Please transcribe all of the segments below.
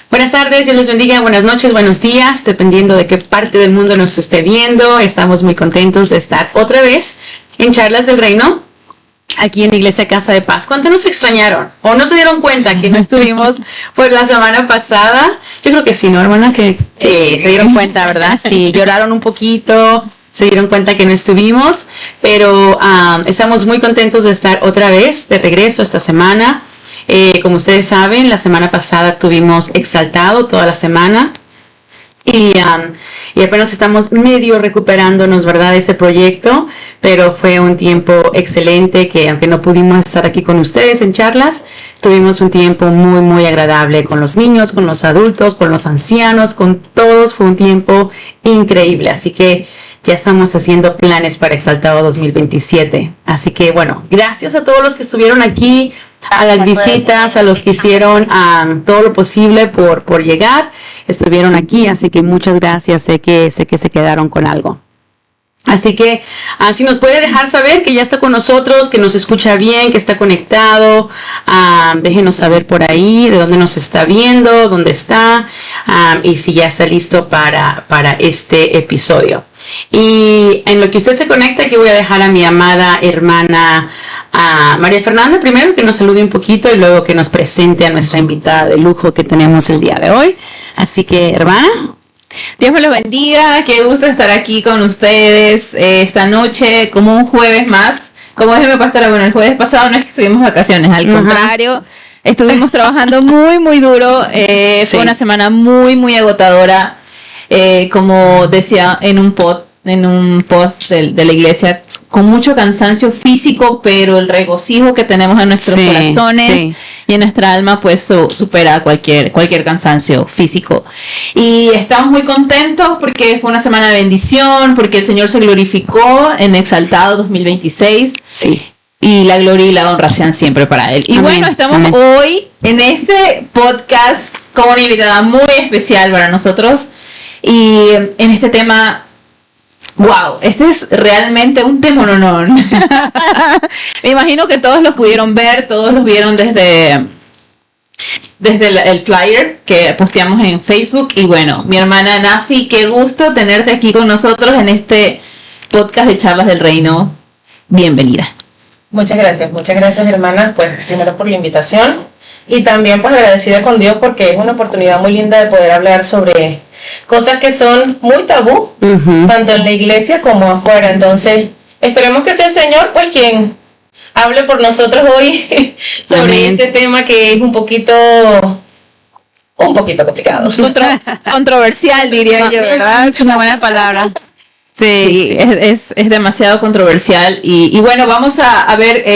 Buenas tardes, Dios les bendiga, buenas noches, buenos días, dependiendo de qué parte del mundo nos esté viendo. Estamos muy contentos de estar otra vez en Charlas del Reino, aquí en Iglesia Casa de Paz. ¿Cuánto nos extrañaron? ¿O no se dieron cuenta que no estuvimos por la semana pasada? Yo creo que sí, ¿no, hermana? Que sí, se dieron cuenta, ¿verdad? Sí, lloraron un poquito, se dieron cuenta que no estuvimos, pero estamos muy contentos de estar otra vez de regreso esta semana. Como ustedes saben, la semana pasada tuvimos Exaltado toda la semana y apenas estamos medio recuperándonos, ¿verdad?, de ese proyecto, pero fue un tiempo excelente que, aunque no pudimos estar aquí con ustedes en charlas, tuvimos un tiempo muy, muy agradable con los niños, con los adultos, con los ancianos, con todos. Fue un tiempo increíble, así que ya estamos haciendo planes para Exaltado 2027. Así que, bueno, gracias a todos los que estuvieron aquí, a las visitas, a los que hicieron todo lo posible por llegar, estuvieron aquí, así que muchas gracias. Sé que se quedaron con algo. Así que si nos puede dejar saber que ya está con nosotros, que nos escucha bien, que está conectado, déjenos saber por ahí de dónde nos está viendo, dónde está, y si ya está listo para este episodio. Y en lo que usted se conecta, aquí voy a dejar a mi amada hermana María Fernanda primero, que nos salude un poquito y luego que nos presente a nuestra invitada de lujo que tenemos el día de hoy. Así que, hermana. Dios me los bendiga, qué gusto estar aquí con ustedes esta noche, como un jueves más. Como dice mi pastora, bueno, el jueves pasado no es que estuvimos de vacaciones, al contrario, estuvimos trabajando muy, muy duro. Sí. Fue una semana muy, muy agotadora. Como decía en un post de la iglesia, con mucho cansancio físico, pero el regocijo que tenemos en nuestros corazones y en nuestra alma pues supera cualquier cansancio físico. Y estamos muy contentos porque fue una semana de bendición, porque el Señor se glorificó en Exaltado 2026. Sí. Y la gloria y la honra sean siempre para Él. Y amén. Bueno, estamos hoy en este podcast con una invitada muy especial para nosotros. Y en este tema, wow, este es realmente un temononón. Me imagino que todos lo pudieron ver, todos los vieron desde el flyer que posteamos en Facebook. Y bueno, mi hermana Nafi, qué gusto tenerte aquí con nosotros en este podcast de Charlas del Reino. Bienvenida. Muchas gracias, hermana, pues primero por la invitación y también pues agradecida con Dios porque es una oportunidad muy linda de poder hablar sobre cosas que son muy tabú, tanto en la iglesia como afuera. Entonces, esperemos que sea el Señor pues quien hable por nosotros hoy sobre este tema que es un poquito complicado. Controversial, diría yo, ¿verdad? Es una buena palabra. Sí, es demasiado controversial. Y bueno, vamos a ver,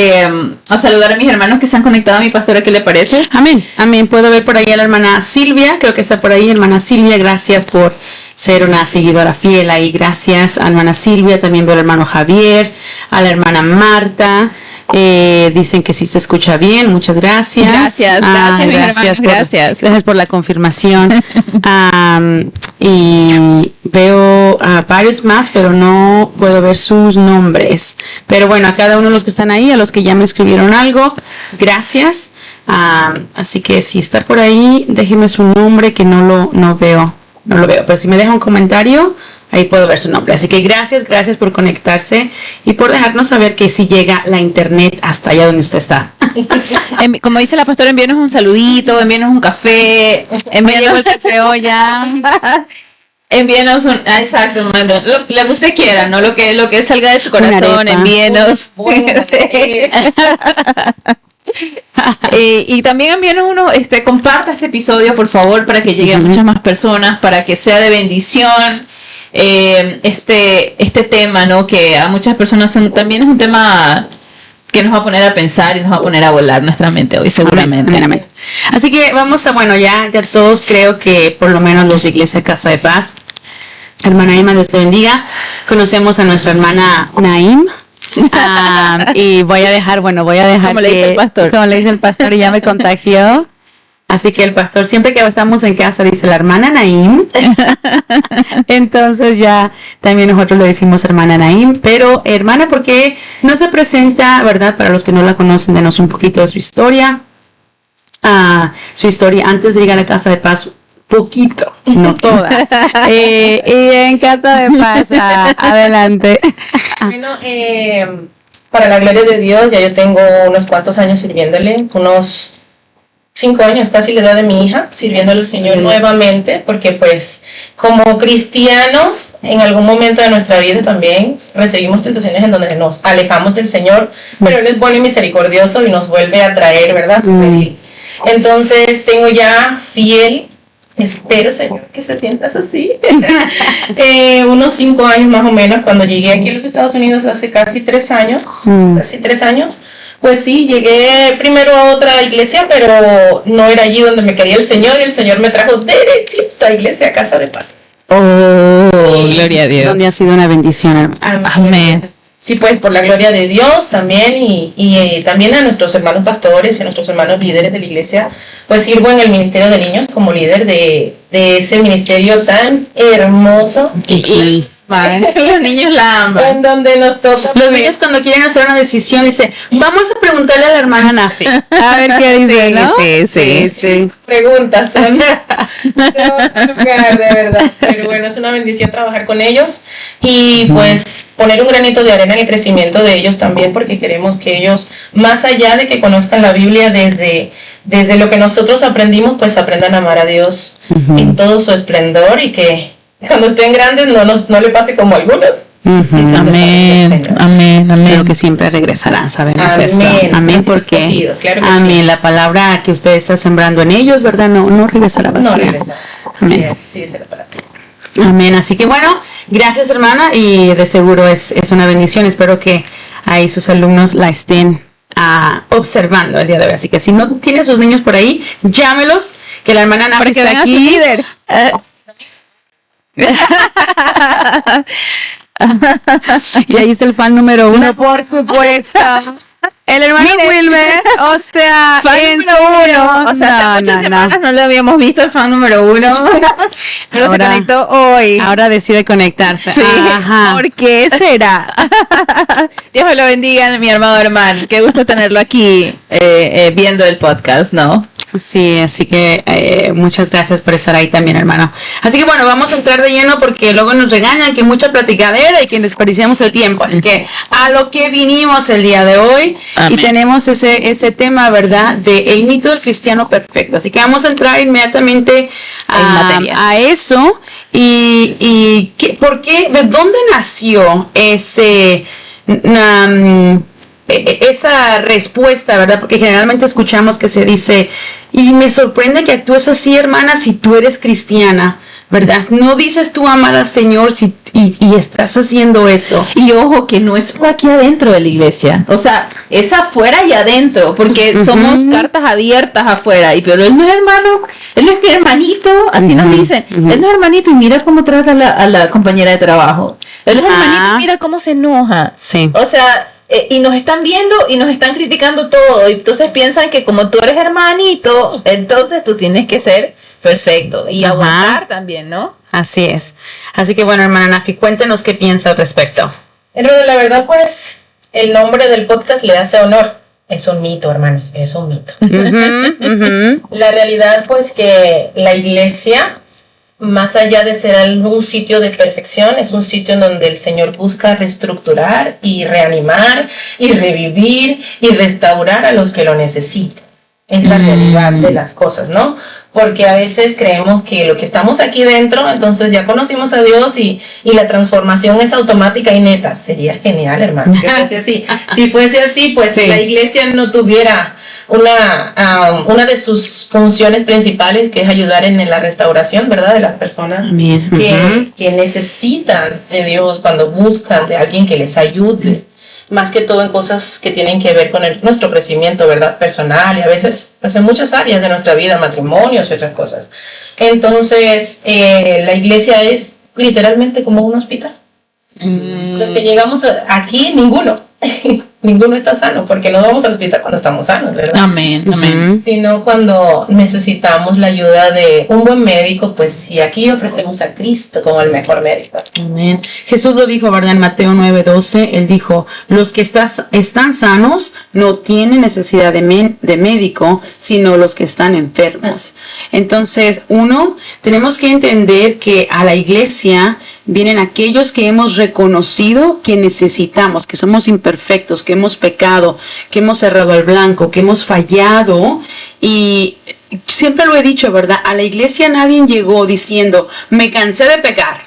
a saludar a mis hermanos que se han conectado a mi pastora. ¿Qué le parece? Amén. Puedo ver por ahí a la hermana Silvia, creo que está por ahí, hermana Silvia. Gracias por ser una seguidora fiel ahí. Gracias a hermana Silvia. También veo al hermano Javier, a la hermana Marta. Dicen que sí se escucha bien. Muchas gracias. Gracias por la confirmación. Y veo a varios más, pero no puedo ver sus nombres. Pero bueno, a cada uno de los que están ahí, a los que ya me escribieron algo, gracias. Así que si está por ahí, déjeme su nombre que no lo veo. Pero si me deja un comentario, ahí puedo ver su nombre. Así que gracias por conectarse y por dejarnos saber que sí llega la internet hasta allá donde usted está. Como dice la pastora, envíenos un saludito, envíenos un café, envíenos el café hoy ya. Envíenos exacto, lo que usted quiera, no lo que salga de su corazón, envíenos. Y también envíenos comparta este episodio, por favor, para que llegue a muchas más personas, para que sea de bendición. Este tema, ¿no? Que a muchas personas también es un tema que nos va a poner a pensar y nos va a poner a volar nuestra mente hoy, seguramente. Amén. Así que vamos ya todos creo que por lo menos los de Iglesia Casa de Paz, hermana Emma, Dios te bendiga, conocemos a nuestra hermana Naim. Y voy a dejar como le dice el pastor y ya me contagió. Así que el pastor, siempre que estamos en casa, dice la hermana Naim. Entonces ya también nosotros le decimos hermana Naim. Pero hermana, ¿por qué no se presenta, verdad? Para los que no la conocen, denos un poquito de su historia. Su historia antes de llegar a Casa de Paz, poquito, no toda. Y en Casa de Paz, adelante. Bueno, para la gloria de Dios, ya yo tengo unos cuantos años sirviéndole, unos 5 años, casi la edad de mi hija, sirviéndole al Señor nuevamente, porque pues como cristianos, en algún momento de nuestra vida también recibimos tentaciones en donde nos alejamos del Señor, pero Él es bueno y misericordioso y nos vuelve a traer, ¿verdad? Entonces tengo ya fiel, espero, Señor, que se sientas así, unos 5 años más o menos. Cuando llegué aquí a los Estados Unidos hace casi 3 años, pues sí, llegué primero a otra iglesia, pero no era allí donde me quería el Señor, y el Señor me trajo derechito a Iglesia Casa de Paz. Oh, gloria a Dios. Donde ha sido una bendición, hermano. Amén. Sí, pues por la gloria de Dios también, y también a nuestros hermanos pastores y a nuestros hermanos líderes de la iglesia, pues sirvo en el Ministerio de Niños como líder de ese ministerio tan hermoso. Los niños la aman. En donde nos toca. Los niños cuando quieren hacer una decisión dicen, vamos a preguntarle a la hermana Nafi. A ver qué dice, ¿no? Sí. Preguntas, ¿no? De verdad. Pero bueno, es una bendición trabajar con ellos y pues poner un granito de arena en el crecimiento de ellos también, porque queremos que ellos, más allá de que conozcan la Biblia desde lo que nosotros aprendimos, pues aprendan a amar a Dios en todo su esplendor, y que cuando estén grandes no le pase como a algunos. Amén. Pero que siempre regresarán, sabemos eso. Amén, porque claro amén, la palabra que usted está sembrando en ellos, ¿verdad? No regresará vacía. No regresará. Amén. Sí, es la palabra. Amén, así que bueno, gracias, hermana, y de seguro es una bendición. Espero que ahí sus alumnos la estén observando el día de hoy. Así que si no tiene sus niños por ahí, llámelos, que la hermana Nafi está aquí. Líder. Y ahí está el fan número 1, por supuesto. El hermano Wilmer, o sea, fan número 1. O sea, hace muchas semanas no lo habíamos visto, el fan número 1. Pero ahora, se conectó hoy. Ahora decide conectarse. Sí. Ajá. ¿Por qué será? Dios me lo bendiga, mi amado hermano. Qué gusto tenerlo aquí viendo el podcast, ¿no? Sí, así que muchas gracias por estar ahí también, hermano. Así que bueno, vamos a entrar de lleno porque luego nos regañan que mucha platicadera y que desperdiciamos el tiempo. Así que a lo que vinimos el día de hoy. Amén. Y tenemos ese tema, ¿verdad? De el mito del cristiano perfecto. Así que vamos a entrar inmediatamente a eso. Y ¿por qué? ¿De dónde nació esa respuesta, ¿verdad? Porque generalmente escuchamos que se dice, y me sorprende que actúes así, hermana, si tú eres cristiana, ¿verdad? No dices tú amar al Señor y estás haciendo eso. Y ojo, que no es aquí adentro de la iglesia, o sea, es afuera y adentro, porque somos cartas abiertas afuera, pero él no es hermano, él no es hermanito, así nos dicen, él no es hermanito y mira cómo trata a la compañera de trabajo, él no es hermanito y mira cómo se enoja, sí. O sea, y nos están viendo y nos están criticando todo, y entonces piensan que como tú eres hermanito, entonces tú tienes que ser perfecto y aguantar también, ¿no? Así es. Así que bueno, hermana Nafi, cuéntenos qué piensa al respecto. Hermano, la verdad, pues, el nombre del podcast le hace honor. Es un mito, hermanos, es un mito. La realidad, pues, que la iglesia, más allá de ser un sitio de perfección, es un sitio en donde el Señor busca reestructurar y reanimar y revivir y restaurar a los que lo necesitan. Es la realidad de las cosas, ¿no? Porque a veces creemos que lo que estamos aquí dentro, entonces ya conocimos a Dios y la transformación es automática y neta. Sería genial, hermano, que fuese así. Si fuese así, pues sí, la iglesia no tuviera una de sus funciones principales, que es ayudar en la restauración, ¿verdad?, de las personas que necesitan de Dios, cuando buscan de alguien que les ayude, más que todo en cosas que tienen que ver con nuestro crecimiento, ¿verdad?, personal, y a veces pues en muchas áreas de nuestra vida, matrimonios y otras cosas. Entonces, la iglesia es literalmente como un hospital. Los que llegamos aquí, ninguno ninguno está sano, porque no vamos al hospital cuando estamos sanos, ¿verdad? Amén, amén. Sino cuando necesitamos la ayuda de un buen médico, pues sí, aquí ofrecemos a Cristo como el mejor médico. Amén. Jesús lo dijo, ¿verdad? En Mateo 9:12, Él dijo, los que están sanos no tienen necesidad de médico, sino los que están enfermos. Entonces, tenemos que entender que a la iglesia vienen aquellos que hemos reconocido que necesitamos, que somos imperfectos, que hemos pecado, que hemos cerrado al blanco, que hemos fallado. Y siempre lo he dicho, ¿verdad? A la iglesia nadie llegó diciendo, me cansé de pecar,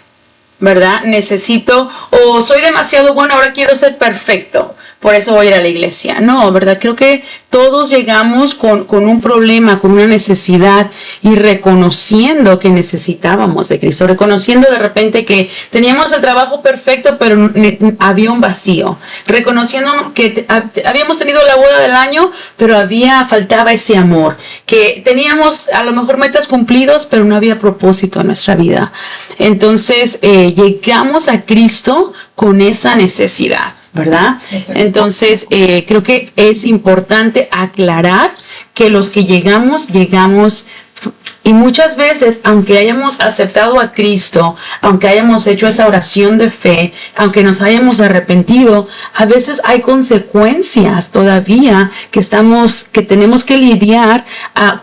¿verdad? Necesito, o soy demasiado bueno, ahora quiero ser perfecto, por eso voy a ir a la iglesia. No, ¿verdad? Creo que todos llegamos con un problema, con una necesidad, y reconociendo que necesitábamos de Cristo, reconociendo de repente que teníamos el trabajo perfecto, pero había un vacío, reconociendo que habíamos tenido la boda del año, pero faltaba ese amor, que teníamos a lo mejor metas cumplidos, pero no había propósito en nuestra vida. Entonces, llegamos a Cristo con esa necesidad, ¿verdad? Entonces, creo que es importante aclarar que los que llegamos, y muchas veces, aunque hayamos aceptado a Cristo, aunque hayamos hecho esa oración de fe, aunque nos hayamos arrepentido, a veces hay consecuencias todavía que tenemos que lidiar,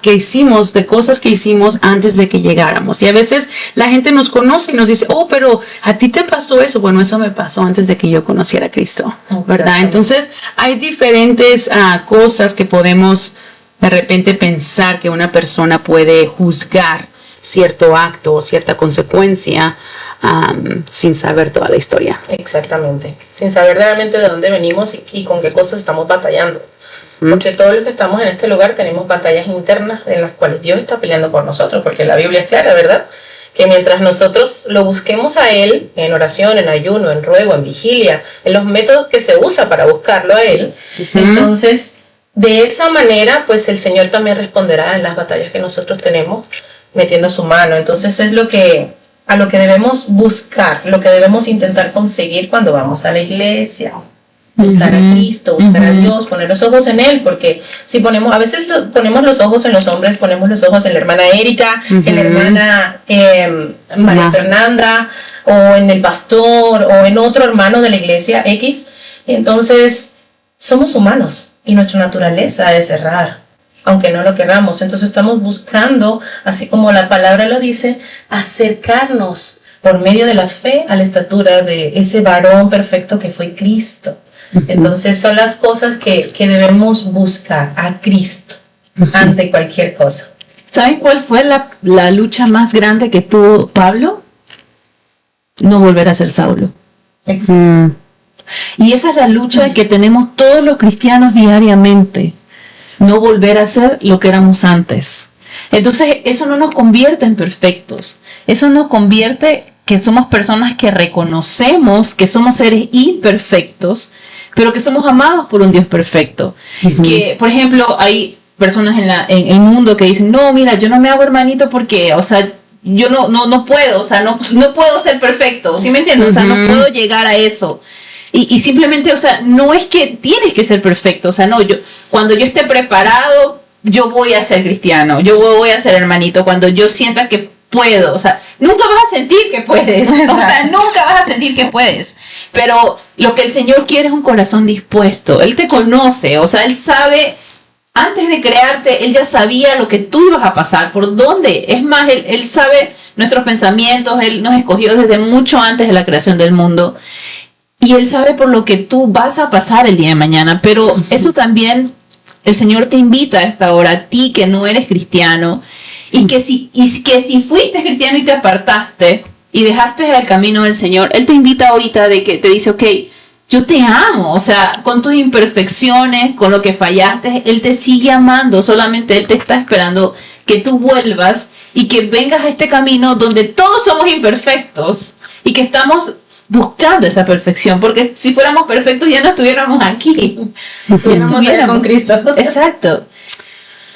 de cosas que hicimos antes de que llegáramos. Y a veces la gente nos conoce y nos dice, oh, pero a ti te pasó eso. Bueno, eso me pasó antes de que yo conociera a Cristo, ¿verdad? Entonces, hay diferentes cosas que podemos de repente pensar que una persona puede juzgar cierto acto o cierta consecuencia sin saber toda la historia. Exactamente, sin saber realmente de dónde venimos y con qué cosas estamos batallando. Porque todos los que estamos en este lugar tenemos batallas internas en las cuales Dios está peleando por nosotros, porque la Biblia es clara, ¿verdad? Que mientras nosotros lo busquemos a Él, en oración, en ayuno, en ruego, en vigilia, en los métodos que se usa para buscarlo a Él, entonces de esa manera, pues el Señor también responderá en las batallas que nosotros tenemos, metiendo su mano. Entonces es a lo que debemos buscar, lo que debemos intentar conseguir cuando vamos a la iglesia. Buscar a Cristo, buscar a Dios, poner los ojos en Él, porque si a veces ponemos los ojos en los hombres, ponemos los ojos en la hermana Erika, en la hermana María Fernanda, o en el pastor, o en otro hermano de la iglesia X. Entonces, somos humanos. Y nuestra naturaleza es errar, aunque no lo queramos. Entonces estamos buscando, así como la palabra lo dice, acercarnos por medio de la fe a la estatura de ese varón perfecto que fue Cristo. Entonces son las cosas que debemos buscar a Cristo ante cualquier cosa. ¿Saben cuál fue la lucha más grande que tuvo Pablo? No volver a ser Saulo. Exacto. Y esa es la lucha que tenemos todos los cristianos diariamente. No volver a ser lo que éramos antes. Entonces, eso no nos convierte en perfectos. Eso nos convierte que somos personas que reconocemos que somos seres imperfectos, pero que somos amados por un Dios perfecto. Que, por ejemplo, hay personas en el mundo que dicen, no, mira, yo no me hago hermanito porque, o sea, yo no puedo, o sea, no puedo ser perfecto. ¿Sí me entiendes? O sea, no puedo llegar a eso. Y simplemente, o sea, no es que tienes que ser perfecto, o sea, no, cuando yo esté preparado, yo voy a ser cristiano, yo voy a ser hermanito, cuando yo sienta que puedo, o sea, nunca vas a sentir que puedes, o sea, nunca vas a sentir que puedes, pero lo que el Señor quiere es un corazón dispuesto. Él te conoce, o sea, Él sabe, antes de crearte, Él ya sabía lo que tú ibas a pasar, por dónde, es más, Él sabe nuestros pensamientos, Él nos escogió desde mucho antes de la creación del mundo. Y Él sabe por lo que tú vas a pasar el día de mañana, pero eso también el Señor te invita a esta hora, a ti que no eres cristiano, y que si fuiste cristiano y te apartaste y dejaste el camino del Señor, Él te invita ahorita de que te dice, ok, yo te amo, o sea, con tus imperfecciones, con lo que fallaste, Él te sigue amando, solamente Él te está esperando que tú vuelvas y que vengas a este camino donde todos somos imperfectos y que estamos buscando esa perfección, porque si fuéramos perfectos ya no estuviéramos aquí. Estuviéramos con Cristo. Exacto.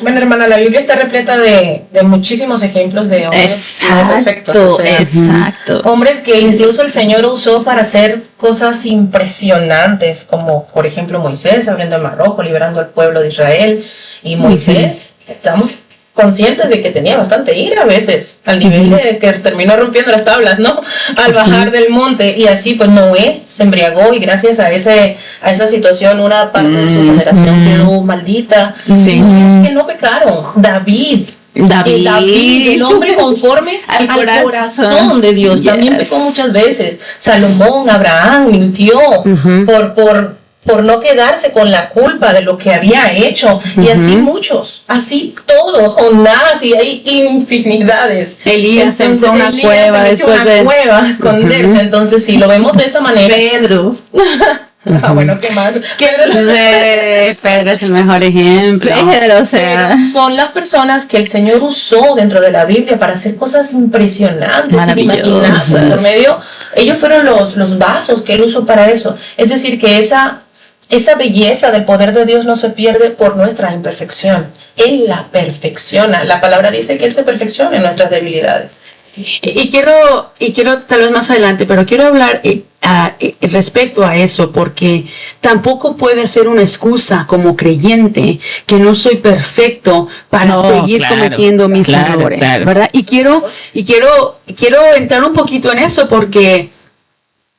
Bueno, hermana, la Biblia está repleta de muchísimos ejemplos de hombres no perfectos. O sea, Exacto. Hombres que incluso el Señor usó para hacer cosas impresionantes, como por ejemplo Moisés abriendo el Mar Rojo, liberando al pueblo de Israel. Y Moisés, estamos conscientes de que tenía bastante ira a veces, al nivel de que terminó rompiendo las tablas, ¿no? Al bajar del monte. Y así pues Noé se embriagó y gracias a esa situación una parte de su generación quedó maldita. Sí. Es que no pecaron. David, el hombre conforme al corazón de Dios, también pecó muchas veces. Salomón, Abraham mintió por no quedarse con la culpa de lo que había hecho, y así muchos, así todos, Onás, y hay infinidades. Elías se fue a una cueva después de cueva a esconderse. Entonces, si lo vemos de esa manera, Pedro. bueno, ¿qué más? Pedro es el mejor ejemplo. Pedro, o sea, Pero son las personas que el Señor usó dentro de la Biblia para hacer cosas impresionantes, maravillosas. Por medio, ellos fueron los vasos que Él usó para eso. Es decir, que esa belleza del poder de Dios no se pierde por nuestra imperfección. Él la perfecciona. La palabra dice que Él se perfecciona en nuestras debilidades. Y quiero tal vez más adelante, pero quiero hablar respecto a eso, porque tampoco puede ser una excusa como creyente que no soy perfecto para seguir cometiendo mis errores, ¿verdad? Y quiero entrar un poquito en eso, porque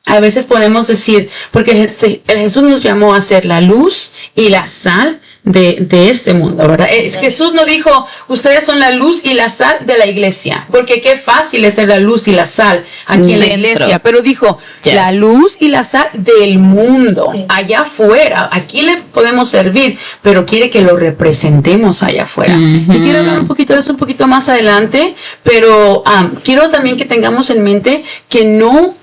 a veces podemos decir, porque Jesús nos llamó a ser la luz y la sal de este mundo, ¿verdad? Jesús no dijo, ustedes son la luz y la sal de la iglesia, porque qué fácil es ser la luz y la sal aquí en la iglesia, pero dijo, la luz y la sal del mundo, allá afuera, aquí le podemos servir, pero quiere que lo representemos allá afuera. Y quiero hablar un poquito de eso un poquito más adelante, pero quiero también que tengamos en mente que no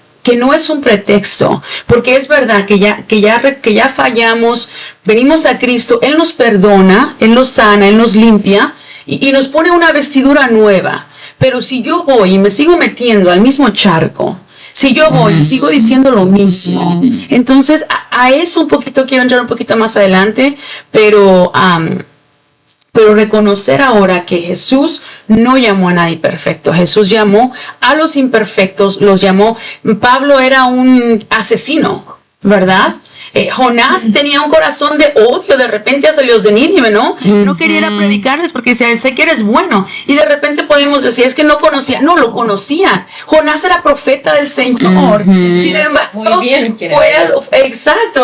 es un pretexto, porque es verdad que ya fallamos, venimos a Cristo, Él nos perdona, Él nos sana, Él nos limpia y nos pone una vestidura nueva. Pero si yo voy y me sigo metiendo al mismo charco, si yo voy y sigo diciendo lo mismo, entonces a eso un poquito quiero entrar un poquito más adelante, pero reconocer ahora que Jesús no llamó a nadie perfecto. Jesús llamó a los imperfectos, los llamó. Pablo era un asesino, ¿verdad? Jonás tenía un corazón de odio de repente hacia los de Nínive, ¿no? No quería ir a predicarles porque decía, sé que eres bueno. Y de repente podemos decir, es que no conocía. No, lo conocían. Jonás era profeta del Señor. Sin embargo, muy bien,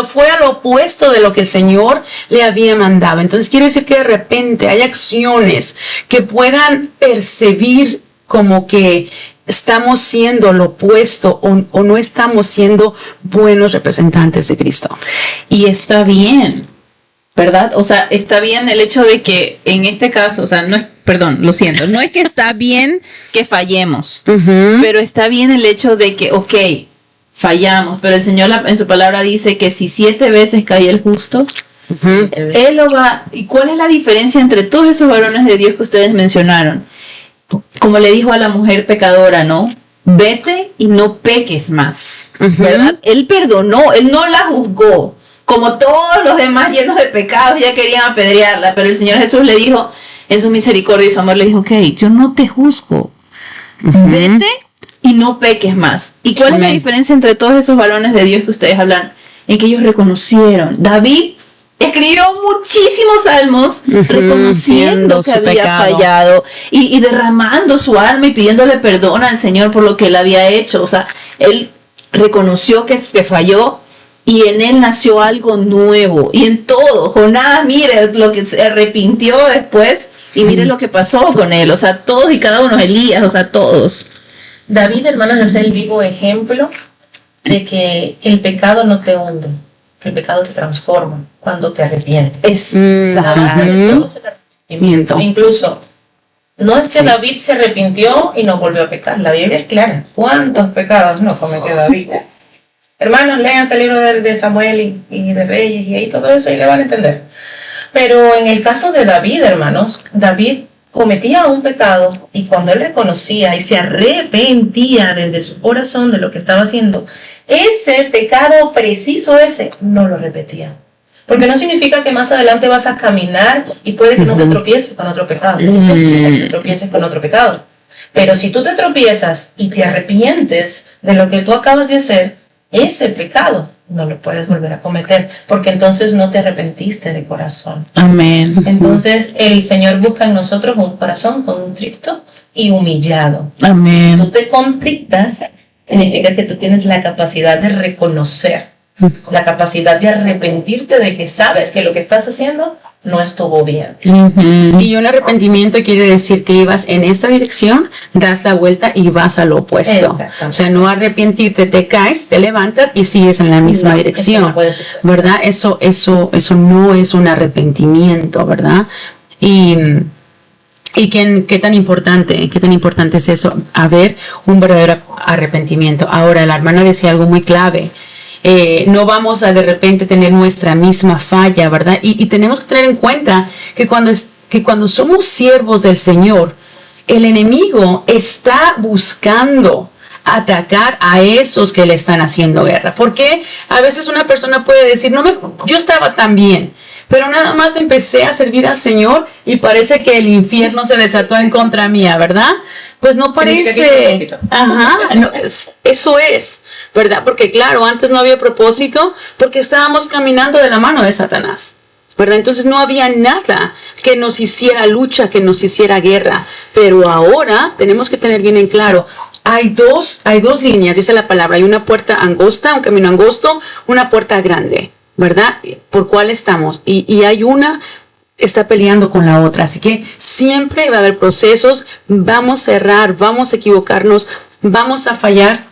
fue al opuesto de lo que el Señor le había mandado. Entonces quiere decir que de repente hay acciones que puedan percibir como que estamos siendo lo opuesto o no estamos siendo buenos representantes de Cristo. Y está bien, ¿verdad? O sea, está bien el hecho de que en este caso, o sea, no es que está bien que fallemos, pero está bien el hecho de que, fallamos, pero el Señor en su palabra dice que si 7 veces cae el justo, Él lo va. ¿Y cuál es la diferencia entre todos esos varones de Dios que ustedes mencionaron? Como le dijo a la mujer pecadora, ¿no? Vete y no peques más, ¿verdad? Él perdonó, Él no la juzgó, como todos los demás llenos de pecados ya querían apedrearla, pero el Señor Jesús le dijo, en su misericordia y su amor, le dijo, yo no te juzgo, vete y no peques más. ¿Y cuál es la diferencia entre todos esos varones de Dios que ustedes hablan? En que ellos reconocieron. David escribió muchísimos salmos reconociendo que había fallado y derramando su alma y pidiéndole perdón al Señor por lo que él había hecho. O sea, él reconoció que falló y en él nació algo nuevo. Y en todo, Jonás, mire lo que se arrepintió después y mire lo que pasó con él. O sea, todos y cada uno, Elías, o sea, todos. David, hermanas, es el vivo ejemplo de que el pecado no te hunde, que el pecado te transforma cuando te arrepientes. Todo es el arrepentimiento. Incluso, no es que David se arrepintió y no volvió a pecar. La Biblia es clara. ¿Cuántos pecados no cometió David? Hermanos, léanse el libro de Samuel y de Reyes y ahí todo eso y le van a entender. Pero en el caso de David, hermanos, David cometía un pecado y cuando él reconocía y se arrepentía desde su corazón de lo que estaba haciendo, ese pecado preciso no lo repetía. Porque no significa que más adelante vas a caminar y puede que no te tropieces con otro pecado. No significa que te tropieces con otro pecado. Pero si tú te tropiezas y te arrepientes de lo que tú acabas de hacer, ese pecado no lo puedes volver a cometer, porque entonces no te arrepentiste de corazón. Amén. Entonces el Señor busca en nosotros un corazón contrito y humillado. Amén. Si tú te contritas, significa que tú tienes la capacidad de reconocer, la capacidad de arrepentirte de que sabes que lo que estás haciendo no estuvo bien. Y un arrepentimiento quiere decir que ibas en esta dirección, das la vuelta y vas al opuesto. O sea, no arrepentirte, te caes, te levantas y sigues en la misma dirección. Eso no puede suceder. ¿Verdad? Eso no es un arrepentimiento, ¿verdad? Y qué tan importante es eso, haber un verdadero arrepentimiento. Ahora, la hermana decía algo muy clave. No vamos a de repente tener nuestra misma falla, ¿verdad? Y tenemos que tener en cuenta que cuando somos siervos del Señor, el enemigo está buscando atacar a esos que le están haciendo guerra. Porque a veces una persona puede decir, yo estaba tan bien, pero nada más empecé a servir al Señor y parece que el infierno se desató en contra mía, ¿verdad? Pues no parece. Eso es, ¿verdad? Porque claro, antes no había propósito porque estábamos caminando de la mano de Satanás, ¿verdad? Entonces no había nada que nos hiciera lucha, que nos hiciera guerra. Pero ahora tenemos que tener bien en claro, hay dos líneas, dice la palabra. Hay una puerta angosta, un camino angosto, una puerta grande, ¿verdad? ¿Por cuál estamos? Y hay una está peleando con la otra, así que siempre va a haber procesos, vamos a errar, vamos a equivocarnos, vamos a fallar.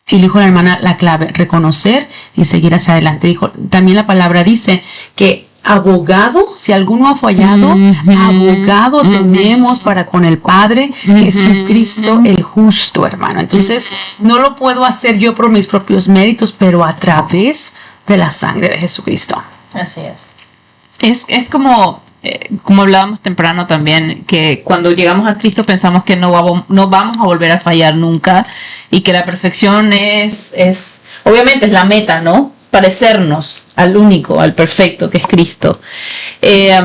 Y dijo la hermana la clave, reconocer y seguir hacia adelante. Dijo, también la palabra dice que abogado, si alguno ha fallado, abogado tenemos para con el Padre, Jesucristo el justo, hermano. Entonces, no lo puedo hacer yo por mis propios méritos, pero a través de la sangre de Jesucristo. Así es. Es como hablábamos temprano también, que cuando llegamos a Cristo pensamos que no vamos a volver a fallar nunca y que la perfección es obviamente es la meta, ¿no? Parecernos al único, al perfecto, que es Cristo.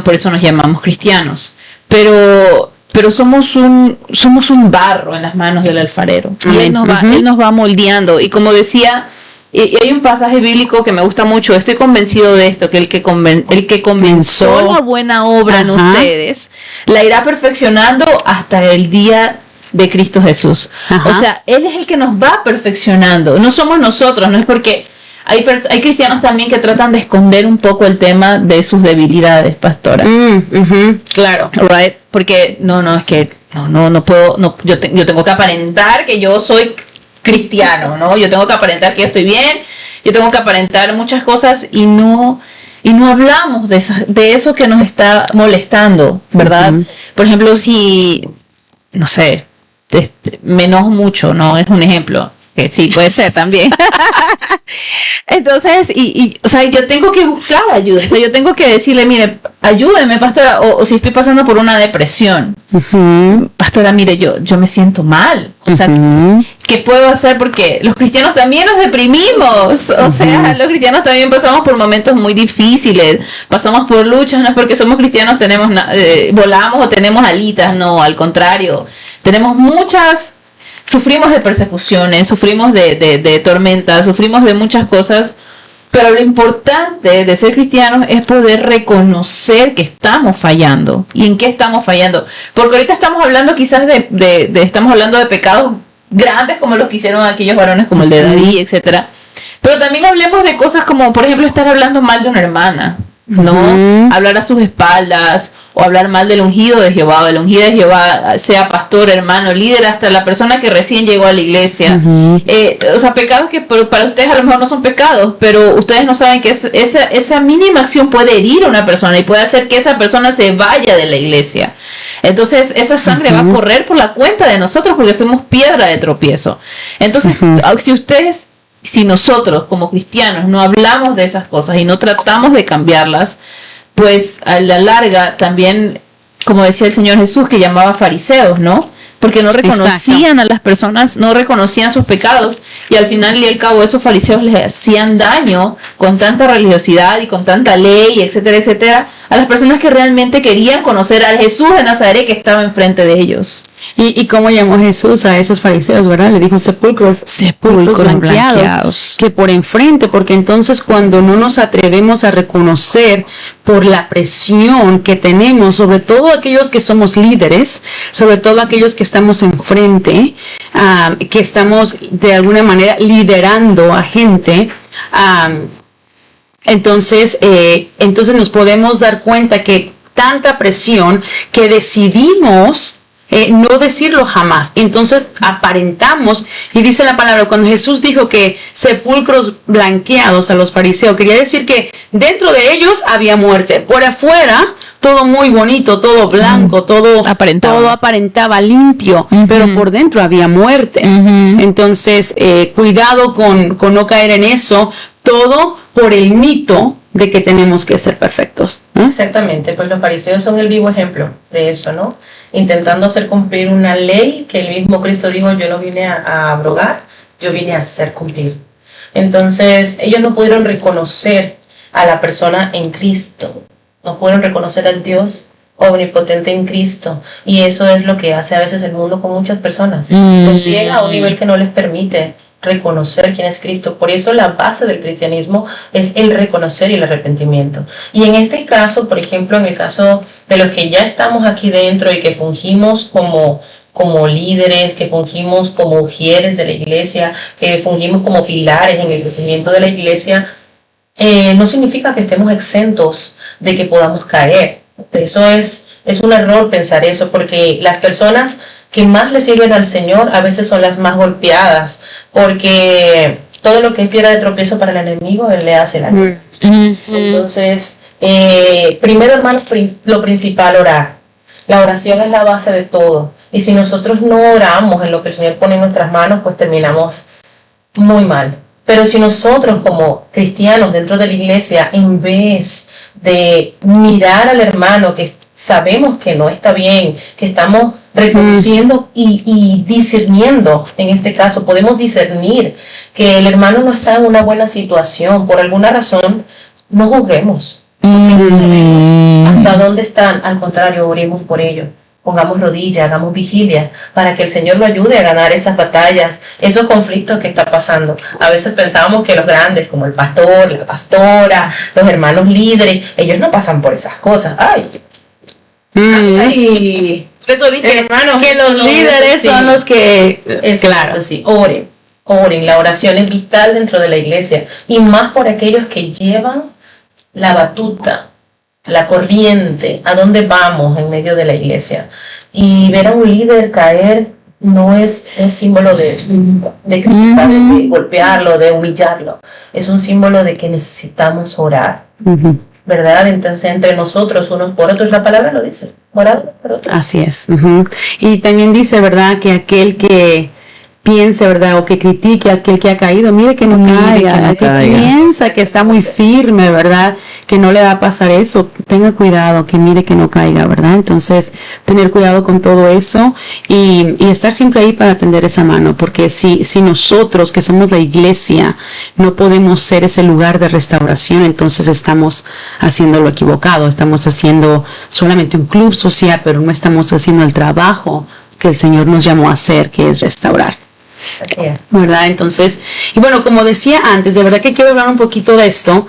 Por eso nos llamamos cristianos. Pero somos un barro en las manos del alfarero. Y Él nos va moldeando. Y como decía, y hay un pasaje bíblico que me gusta mucho, estoy convencido de esto, que el que comenzó la buena obra en ustedes, la irá perfeccionando hasta el día de Cristo Jesús. O sea, Él es el que nos va perfeccionando, no somos nosotros, no es porque hay cristianos también que tratan de esconder un poco el tema de sus debilidades, pastora. Claro. Right? Porque no puedo, yo tengo que aparentar que yo soy cristiano, ¿no? Yo tengo que aparentar que estoy bien, yo tengo que aparentar muchas cosas y no hablamos de eso que nos está molestando, ¿verdad? Por ejemplo, si, no sé, me enojo mucho, ¿no? Es un ejemplo, que sí, puede ser también. Entonces, o sea, yo tengo que buscar ayuda, yo tengo que decirle, mire, ayúdeme, pastora, o si estoy pasando por una depresión, pastora, mire, yo me siento mal, o sea, ¿qué puedo hacer? Porque los cristianos también nos deprimimos, o sea, los cristianos también pasamos por momentos muy difíciles, pasamos por luchas, no es porque somos cristianos volamos o tenemos alitas, no, al contrario, tenemos sufrimos de persecuciones, sufrimos de tormentas, sufrimos de muchas cosas, pero lo importante de ser cristianos es poder reconocer que estamos fallando. ¿Y en qué estamos fallando? Porque ahorita estamos hablando quizás estamos hablando de pecados grandes como los que hicieron aquellos varones como el de David, etcétera. Pero también hablemos de cosas como, por ejemplo, estar hablando mal de una hermana, ¿no? Hablar a sus espaldas, o hablar mal del ungido de Jehová, o el ungido de Jehová, sea pastor, hermano, líder, hasta la persona que recién llegó a la iglesia. O sea, pecados que para ustedes a lo mejor no son pecados, pero ustedes no saben que esa mínima acción puede herir a una persona y puede hacer que esa persona se vaya de la iglesia. Entonces, esa sangre va a correr por la cuenta de nosotros porque fuimos piedra de tropiezo. Entonces, si nosotros como cristianos no hablamos de esas cosas y no tratamos de cambiarlas, pues a la larga también, como decía el Señor Jesús, que llamaba fariseos, ¿no? porque no reconocían a las personas, no reconocían sus pecados, y al final y al cabo esos fariseos les hacían daño con tanta religiosidad y con tanta ley, etcétera, etcétera, a las personas que realmente querían conocer al Jesús de Nazaret que estaba enfrente de ellos. ¿Y cómo llamó Jesús a esos fariseos, verdad? Le dijo sepulcros blanqueados, que por enfrente, porque entonces cuando no nos atrevemos a reconocer por la presión que tenemos, sobre todo aquellos que somos líderes, sobre todo aquellos que estamos enfrente, que estamos de alguna manera liderando a gente, entonces nos podemos dar cuenta que tanta presión que decidimos no decirlo jamás. Entonces aparentamos, y dice la palabra, cuando Jesús dijo que sepulcros blanqueados a los fariseos, quería decir que dentro de ellos había muerte. Por afuera, todo muy bonito, todo blanco, todo aparentaba limpio, pero por dentro había muerte. Entonces, cuidado con no caer en eso, todo por el mito de que tenemos que ser perfectos, ¿no? Exactamente, pues los fariseos son el vivo ejemplo de eso, ¿no? Intentando hacer cumplir una ley que el mismo Cristo dijo, yo no vine a abrogar, yo vine a hacer cumplir. Entonces, ellos no pudieron reconocer a la persona en Cristo, no pudieron reconocer al Dios omnipotente en Cristo, y eso es lo que hace a veces el mundo con muchas personas. Los ciega a un nivel que no les permite reconocer quién es Cristo. Por eso la base del cristianismo es el reconocer y el arrepentimiento. Y en este caso, por ejemplo, en el caso de los que ya estamos aquí dentro y que fungimos como líderes, que fungimos como mujeres de la iglesia, que fungimos como pilares en el crecimiento de la iglesia, no significa que estemos exentos de que podamos caer. Eso es un error pensar eso, porque las personas que más le sirven al Señor a veces son las más golpeadas, porque todo lo que es piedra de tropiezo para el enemigo, Él le hace la guerra. Entonces, primero, hermanos, lo principal, orar. La oración es la base de todo, y si nosotros no oramos en lo que el Señor pone en nuestras manos, pues terminamos muy mal. Pero si nosotros como cristianos dentro de la iglesia, en vez de mirar al hermano que sabemos que no está bien, que estamos reconociendo y discerniendo, en este caso podemos discernir que el hermano no está en una buena situación por alguna razón, no juzguemos. ¿Hasta dónde están? Al contrario, oremos por ello. Pongamos rodillas, hagamos vigilia para que el Señor lo ayude a ganar esas batallas, esos conflictos que está pasando. A veces pensábamos que los grandes, como el pastor, la pastora, los hermanos líderes, ellos no pasan por esas cosas. Ay, por eso dije, hermanos, que los líderes son los que... claro, sí, oren. La oración es vital dentro de la iglesia, y más por aquellos que llevan la batuta, la corriente, a dónde vamos en medio de la iglesia. Y ver a un líder caer no es símbolo de criticarlo, de golpearlo, de humillarlo. Es un símbolo de que necesitamos orar. ¿Verdad? Entonces, entre nosotros, unos por otros, la palabra lo dice. Orar por otros. Así es. Y también dice, ¿verdad?, que aquel que piense, ¿verdad?, o que critique a aquel que ha caído, mire que no caiga, que piensa que está muy firme, ¿verdad?, que no le va a pasar eso, tenga cuidado, que mire que no caiga, ¿verdad? Entonces, tener cuidado con todo eso y estar siempre ahí para tender esa mano, porque si nosotros, que somos la iglesia, no podemos ser ese lugar de restauración, entonces estamos haciendo lo equivocado, estamos haciendo solamente un club social, pero no estamos haciendo el trabajo que el Señor nos llamó a hacer, que es restaurar. Así es. ¿Verdad? Entonces, y bueno, como decía antes, de verdad que quiero hablar un poquito de esto,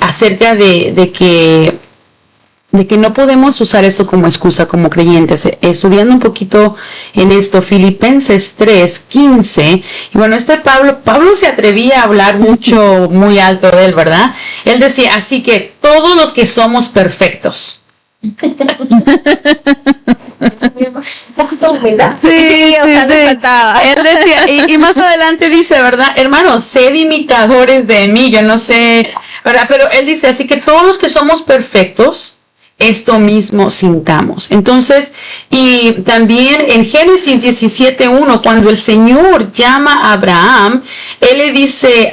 acerca de que no podemos usar eso como excusa como creyentes. Estudiando un poquito en esto, Filipenses 3:15, y bueno, Pablo se atrevía a hablar mucho, muy alto de él, ¿verdad? Él decía, así que todos los que somos perfectos. Sí, él decía, y más adelante dice, ¿verdad? Hermanos, sed imitadores de mí, yo no sé, ¿verdad? Pero él dice, así que todos los que somos perfectos, esto mismo sintamos. Entonces, y también en Génesis 17:1, cuando el Señor llama a Abraham, él le dice,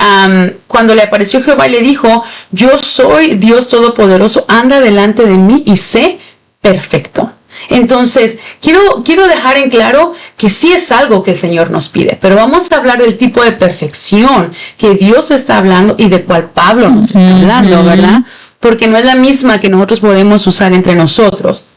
cuando le apareció Jehová y le dijo, yo soy Dios Todopoderoso, anda delante de mí y sé perfecto. Entonces, quiero dejar en claro que sí es algo que el Señor nos pide, pero vamos a hablar del tipo de perfección que Dios está hablando y de cuál Pablo nos está hablando, ¿verdad? Porque no es la misma que nosotros podemos usar entre nosotros.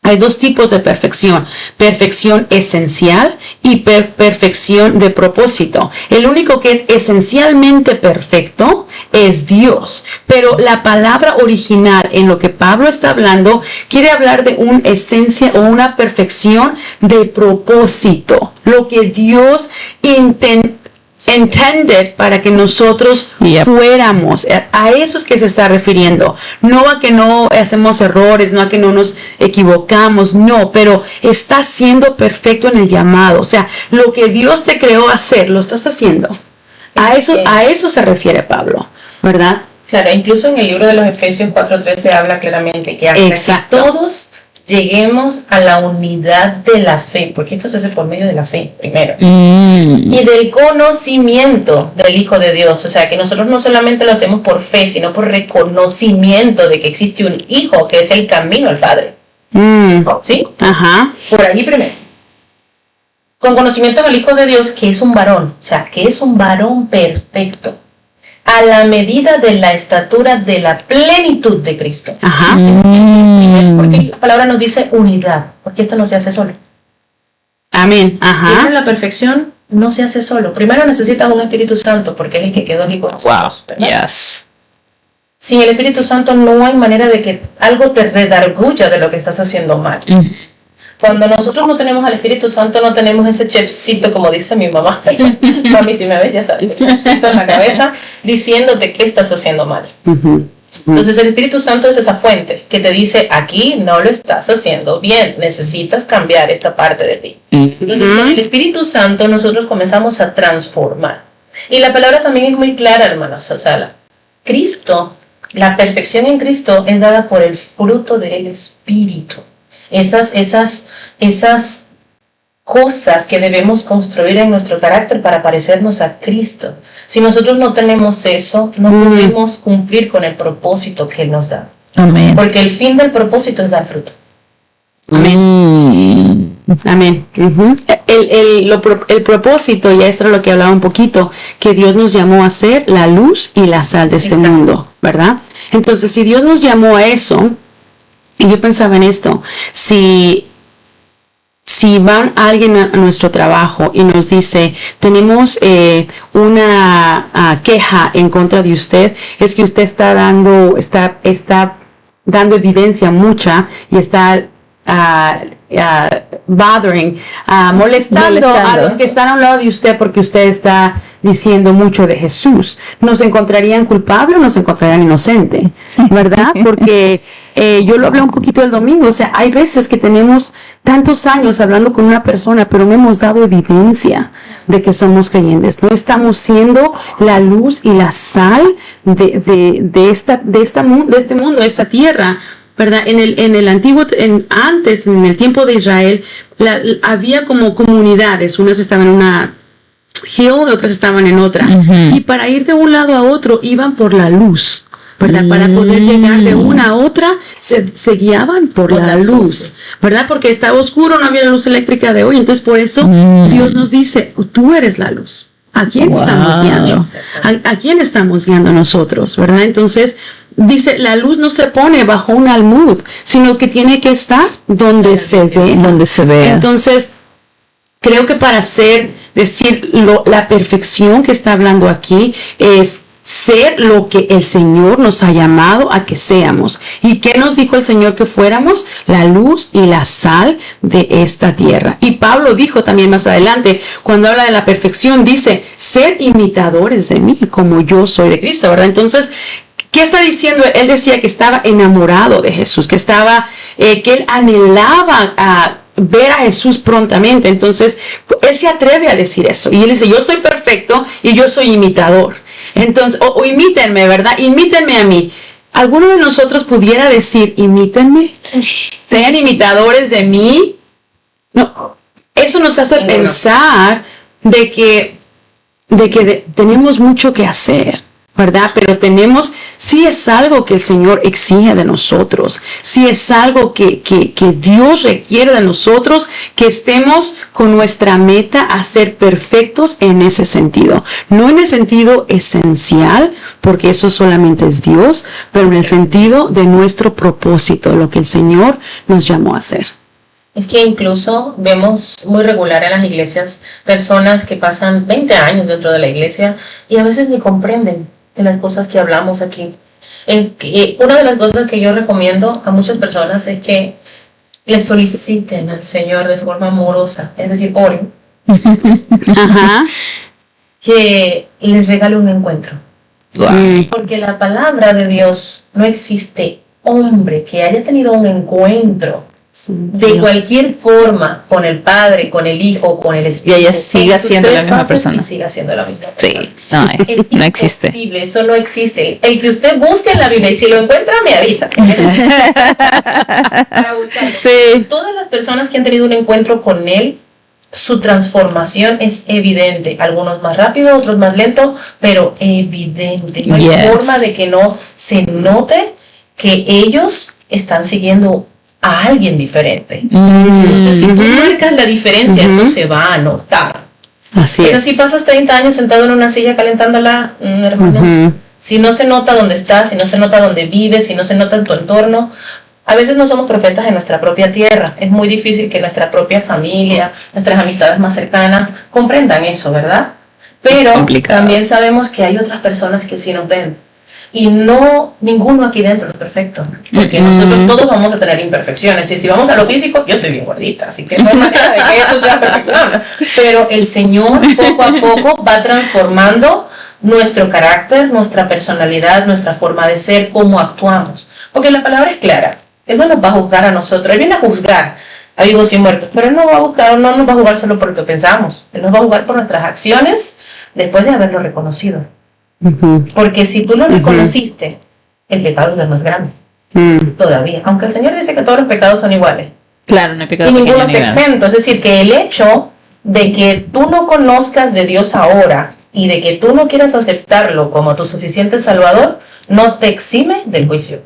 Hay dos tipos de perfección: perfección esencial y perfección de propósito. El único que es esencialmente perfecto es Dios, pero la palabra original en lo que Pablo está hablando quiere hablar de una esencia o una perfección de propósito, lo que Dios intended para que nosotros fuéramos. A eso es que se está refiriendo, no a que no hacemos errores, no a que no nos equivocamos, no, pero está siendo perfecto en el llamado. O sea, lo que Dios te creó hacer, lo estás haciendo. A eso se refiere Pablo, ¿verdad? Claro, incluso en el libro de los Efesios 4:13 habla claramente que hasta que todos lleguemos a la unidad de la fe, porque esto se hace por medio de la fe primero, y del conocimiento del Hijo de Dios. O sea, que nosotros no solamente lo hacemos por fe, sino por reconocimiento de que existe un Hijo que es el camino al Padre. ¿Sí? Ajá. Por ahí primero. Con conocimiento del Hijo de Dios, que es un varón, o sea, que es un varón perfecto, a la medida de la estatura de la plenitud de Cristo. Ajá. Porque la palabra nos dice unidad, porque esto no se hace solo. Amén. Ajá. Siempre la perfección no se hace solo. Primero necesitas un Espíritu Santo, porque es el que quedó aquí con nosotros. Wow. Yes. Sin el Espíritu Santo no hay manera de que algo te redarguya de lo que estás haciendo mal. Cuando nosotros no tenemos al Espíritu Santo, no tenemos ese chefcito, como dice mi mamá. Mami, si me ves, ya sabes, el chefcito en la cabeza diciéndote qué estás haciendo mal. Entonces el Espíritu Santo es esa fuente que te dice: aquí no lo estás haciendo bien, necesitas cambiar esta parte de ti. Entonces con el Espíritu Santo nosotros comenzamos a transformar. Y la palabra también es muy clara, hermanos. O sea, Cristo, la perfección en Cristo es dada por el fruto del Espíritu. Esas cosas que debemos construir en nuestro carácter para parecernos a Cristo. Si nosotros no tenemos eso, no podemos cumplir con el propósito que Él nos da. Amén. Porque el fin del propósito es dar fruto. Amén. Amén. El propósito, ya esto es lo que hablaba un poquito, que Dios nos llamó a ser la luz y la sal de este mundo, ¿verdad? Entonces, si Dios nos llamó a eso, y yo pensaba en esto, si van alguien a nuestro trabajo y nos dice: tenemos una queja en contra de usted, es que usted está dando evidencia mucha y está molestando a los que están a un lado de usted porque usted está diciendo mucho de Jesús. ¿Nos encontrarían culpable o nos encontrarían inocente? ¿Verdad? Porque yo lo hablé un poquito el domingo. O sea, hay veces que tenemos tantos años hablando con una persona, pero no hemos dado evidencia de que somos creyentes. No estamos siendo la luz y la sal de este mundo, de esta tierra, ¿verdad? En el antiguo, antes, en el tiempo de Israel, había como comunidades. Unas estaban en una hill, otras estaban en otra. Y para ir de un lado a otro, iban por la luz, ¿verdad? Para poder llegar de una a otra, se guiaban por la luz, ¿verdad? Porque estaba oscuro, no había la luz eléctrica de hoy. Entonces, por eso, Dios nos dice: tú eres la luz. ¿A quién estamos guiando? ¿A quién estamos guiando nosotros? ¿Verdad? Entonces, dice, la luz no se pone bajo un almud, sino que tiene que estar donde se ve. Donde se ve. Entonces, creo que para la perfección que está hablando aquí es ser lo que el Señor nos ha llamado a que seamos. ¿Y qué nos dijo el Señor que fuéramos? La luz y la sal de esta tierra. Y Pablo dijo también más adelante, cuando habla de la perfección, dice: sed imitadores de mí, como yo soy de Cristo, ¿verdad? Entonces, ¿qué está diciendo? Él decía que estaba enamorado de Jesús, que él anhelaba a ver a Jesús prontamente. Entonces, él se atreve a decir eso. Y él dice: yo soy perfecto y yo soy imitador. Entonces, o imítenme, ¿verdad? Imítenme a mí. ¿Alguno de nosotros pudiera decir: imítenme? ¿Sean imitadores de mí? No. Eso nos hace pensar de que tenemos mucho que hacer. ¿verdad? Pero sí es algo que el Señor exige de nosotros, sí es algo que Dios requiere de nosotros, que estemos con nuestra meta a ser perfectos en ese sentido. No en el sentido esencial, porque eso solamente es Dios, pero en el sentido de nuestro propósito, lo que el Señor nos llamó a hacer. Es que incluso vemos muy regular en las iglesias personas que pasan 20 años dentro de la iglesia y a veces ni comprenden de las cosas que hablamos aquí. Una de las cosas que yo recomiendo a muchas personas es que le soliciten al Señor de forma amorosa, es decir, oren, que les regale un encuentro. Porque la palabra de Dios, no existe hombre que haya tenido un encuentro de cualquier forma con el Padre, con el Hijo, con el Espíritu, y ella siga siendo la misma persona. Y siga siendo la misma persona. Sí, no existe. Eso no existe. El que usted busque en la Biblia y si lo encuentra, me avisa. Sí. Todas las personas que han tenido un encuentro con Él, su transformación es evidente. Algunos más rápido, otros más lento, pero evidente. No hay forma de que no se note que ellos están siguiendo a alguien diferente. Si tú marcas la diferencia, eso se va a notar. Pero si pasas 30 años sentado en una silla calentándola, hermanos, si no se nota dónde estás, si no se nota dónde vives, si no se nota en tu entorno, a veces no somos profetas en nuestra propia tierra. Es muy difícil que nuestra propia familia, nuestras amistades más cercanas comprendan eso, ¿verdad? Pero también sabemos que hay otras personas que sí nos ven. Y no, ninguno aquí dentro es perfecto, porque nosotros todos vamos a tener imperfecciones, y si vamos a lo físico, yo estoy bien gordita, así que no hay manera de que esto sea perfección, pero el Señor poco a poco va transformando nuestro carácter, nuestra personalidad, nuestra forma de ser, cómo actuamos, porque la palabra es clara. Él no nos va a juzgar a nosotros, Él viene a juzgar a vivos y muertos, pero Él no nos va a juzgar solo por lo que pensamos, Él nos va a juzgar por nuestras acciones después de haberlo reconocido. Porque si tú lo reconociste, el pecado es más grande todavía, aunque el Señor dice que todos los pecados son iguales. Claro, no hay pecado y ninguno te exento. Es decir, que el hecho de que tú no conozcas de Dios ahora y de que tú no quieras aceptarlo como tu suficiente Salvador, no te exime del juicio.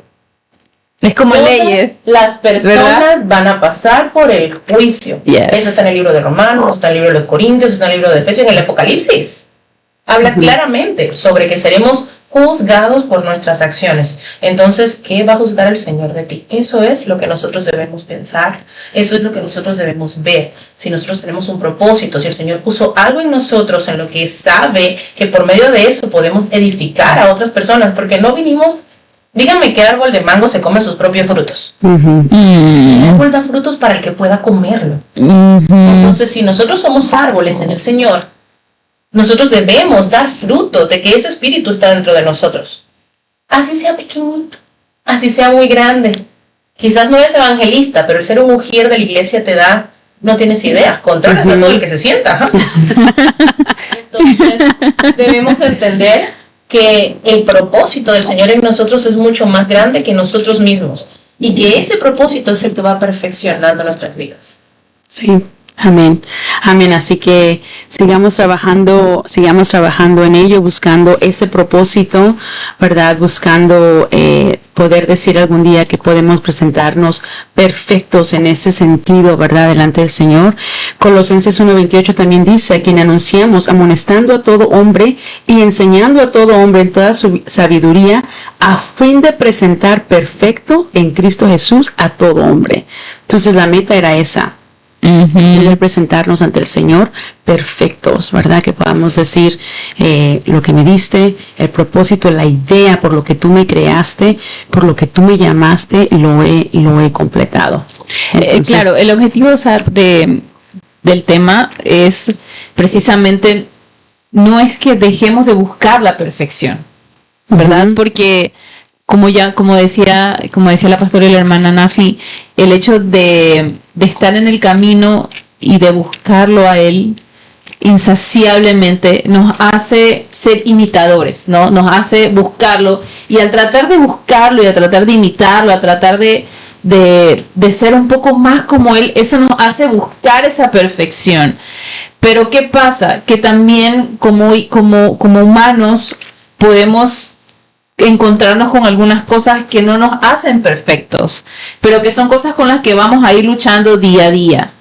Es como todas leyes. Las personas, ¿verdad?, van a pasar por el juicio. Yes. Eso está en el libro de Romanos, está en el libro de los Corintios, está en el libro de Efesios, en el Apocalipsis. Habla claramente sobre que seremos juzgados por nuestras acciones. Entonces, ¿qué va a juzgar el Señor de ti? Eso es lo que nosotros debemos pensar, eso es lo que nosotros debemos ver. Si nosotros tenemos un propósito, si el Señor puso algo en nosotros en lo que sabe que por medio de eso podemos edificar a otras personas, porque no vinimos, díganme qué árbol de mango se come sus propios frutos. El árbol da frutos para el que pueda comerlo. Entonces, si nosotros somos árboles en el Señor, nosotros debemos dar fruto de que ese espíritu está dentro de nosotros. Así sea pequeñito, así sea muy grande. Quizás no eres evangelista, pero el ser un mujer de la iglesia te da, no tienes idea, controlas a todo el que se sienta. Entonces, debemos entender que el propósito del Señor en nosotros es mucho más grande que nosotros mismos. Y que ese propósito es el que va perfeccionando nuestras vidas. Sí. Amén, amén. Así que sigamos trabajando en ello, buscando ese propósito, ¿verdad? Buscando poder decir algún día que podemos presentarnos perfectos en ese sentido, ¿verdad? Delante del Señor. Colosenses 1:28 también dice: a quien anunciamos, amonestando a todo hombre y enseñando a todo hombre en toda su sabiduría, a fin de presentar perfecto en Cristo Jesús a todo hombre. Entonces la meta era esa. Poder presentarnos ante el Señor perfectos, ¿verdad? Que podamos decir lo que me diste, el propósito, la idea, por lo que tú me creaste, por lo que tú me llamaste, lo he completado. Entonces, claro, el objetivo, o sea, del tema es precisamente, no es que dejemos de buscar la perfección, ¿verdad? Porque como decía la pastora y la hermana Nafi, el hecho de estar en el camino y de buscarlo a Él insaciablemente nos hace ser imitadores, ¿no? Nos hace buscarlo, y al tratar de buscarlo y a tratar de imitarlo, a tratar de ser un poco más como Él, eso nos hace buscar esa perfección. Pero ¿qué pasa? Que también como humanos podemos encontrarnos con algunas cosas que no nos hacen perfectos, pero que son cosas con las que vamos a ir luchando día a día.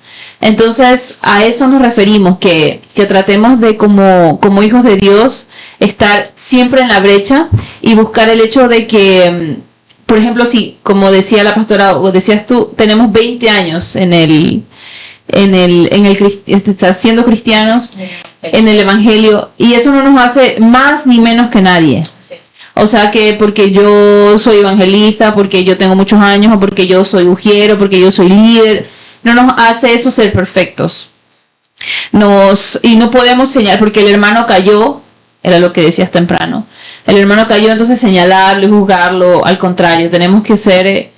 Entonces, a eso nos referimos, que tratemos de, como hijos de Dios, estar siempre en la brecha y buscar el hecho de que, por ejemplo, si, como decía la pastora, o decías tú, tenemos 20 años siendo cristianos, en el evangelio, y eso no nos hace más ni menos que nadie. O sea, que porque yo soy evangelista, porque yo tengo muchos años, o porque yo soy ujiero, porque yo soy líder, no nos hace eso ser perfectos. Y no podemos señalar, porque el hermano cayó, era lo que decías temprano, el hermano cayó, entonces señalarlo y juzgarlo. Al contrario, tenemos que ser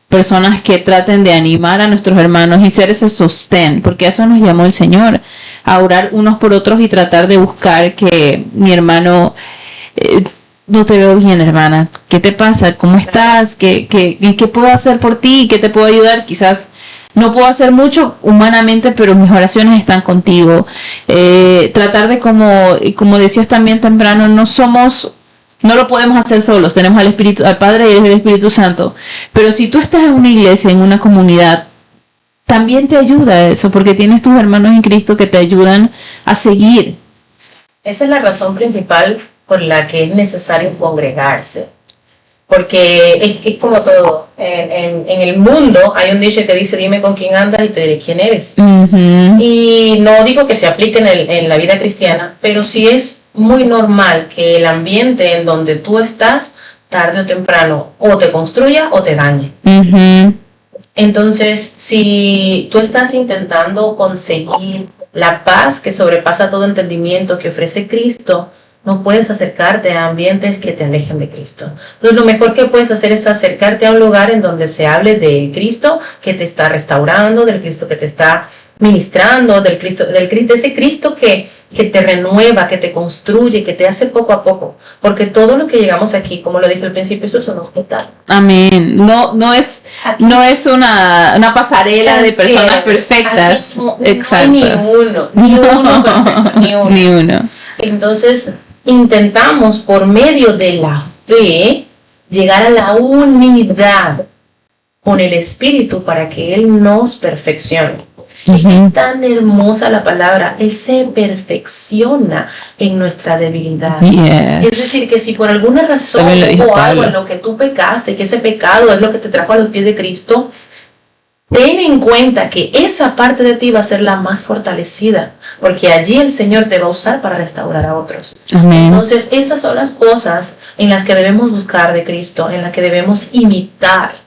personas que traten de animar a nuestros hermanos y ser ese sostén, porque a eso nos llamó el Señor, a orar unos por otros y tratar de buscar que mi hermano... no te veo bien, hermana. ¿Qué te pasa? ¿Cómo estás? ¿Qué puedo hacer por ti? ¿Qué te puedo ayudar? Quizás no puedo hacer mucho humanamente, pero mis oraciones están contigo. Tratar de, como decías también temprano, no lo podemos hacer solos. Tenemos al Padre y el Espíritu Santo. Pero si tú estás en una iglesia, en una comunidad, también te ayuda eso, porque tienes tus hermanos en Cristo que te ayudan a seguir. Esa es la razón principal por la que es necesario congregarse, porque es como todo, en el mundo hay un dicho que dice: dime con quién andas y te diré quién eres. Y no digo que se aplique en la vida cristiana, pero sí es muy normal que el ambiente en donde tú estás, tarde o temprano, o te construya o te dañe. Entonces, si tú estás intentando conseguir la paz que sobrepasa todo entendimiento que ofrece Cristo, no puedes acercarte a ambientes que te alejen de Cristo. Entonces, lo mejor que puedes hacer es acercarte a un lugar en donde se hable del Cristo que te está restaurando, del Cristo que te está ministrando, de ese Cristo que te renueva, que te construye, que te hace poco a poco. Porque todo lo que llegamos aquí, como lo dije al principio, esto es un hospital. Amén. No es una pasarela de personas perfectas. Exacto. Ni uno perfecto, ni uno. Entonces, intentamos por medio de la fe llegar a la unidad con el Espíritu para que Él nos perfeccione. Es tan hermosa la palabra, Él se perfecciona en nuestra debilidad. Yes. Es decir, que si por alguna razón hubo algo en lo que tú pecaste, que ese pecado es lo que te trajo a los pies de Cristo, ten en cuenta que esa parte de ti va a ser la más fortalecida, porque allí el Señor te va a usar para restaurar a otros. Amén. Entonces, esas son las cosas en las que debemos buscar de Cristo, en las que debemos imitar.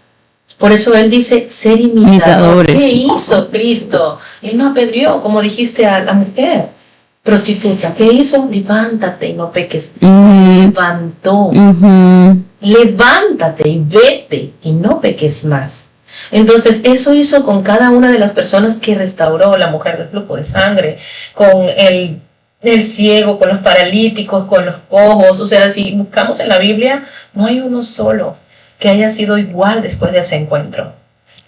Por eso Él dice, ser imitadores. ¿Qué hizo Cristo? Él no apedreó, como dijiste a la mujer prostituta. ¿Qué hizo? Levántate y no peques. Levantó. Levántate y vete y no peques más. Entonces, eso hizo con cada una de las personas que restauró: la mujer del flujo de sangre, con el ciego, con los paralíticos, con los cojos. O sea, si buscamos en la Biblia, no hay uno solo que haya sido igual después de ese encuentro.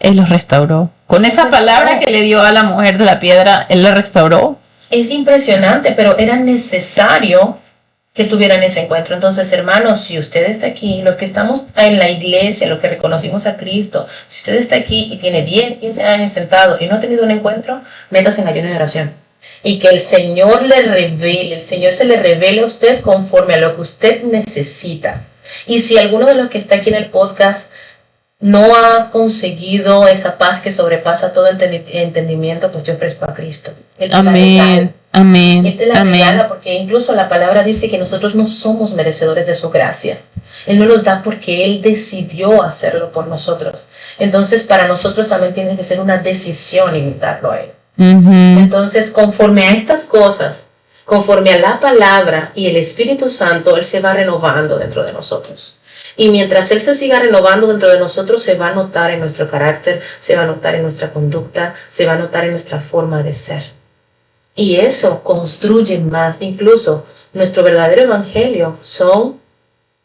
Él los restauró. Con esa palabra que le dio a la mujer de la piedra, Él la restauró. Es impresionante, pero era necesario que tuvieran ese encuentro. Entonces, hermanos, si usted está aquí, los que estamos en la iglesia, los que reconocimos a Cristo, si usted está aquí y tiene 10, 15 años sentado y no ha tenido un encuentro, métase en ayuno y oración. Y que el Señor le revele, el Señor se le revele a usted conforme a lo que usted necesita. Y si alguno de los que está aquí en el podcast no ha conseguido esa paz que sobrepasa todo el entendimiento, pues yo ofrezco a Cristo. Amén. Amén. Él te la regala, porque incluso la palabra dice que nosotros no somos merecedores de su gracia. Él no nos da porque Él decidió hacerlo por nosotros. Entonces, para nosotros también tiene que ser una decisión imitarlo a Él. Entonces, conforme a estas cosas, conforme a la palabra y el Espíritu Santo, Él se va renovando dentro de nosotros. Y mientras Él se siga renovando dentro de nosotros, se va a notar en nuestro carácter, se va a notar en nuestra conducta, se va a notar en nuestra forma de ser. Y eso construye más. Incluso nuestro verdadero evangelio son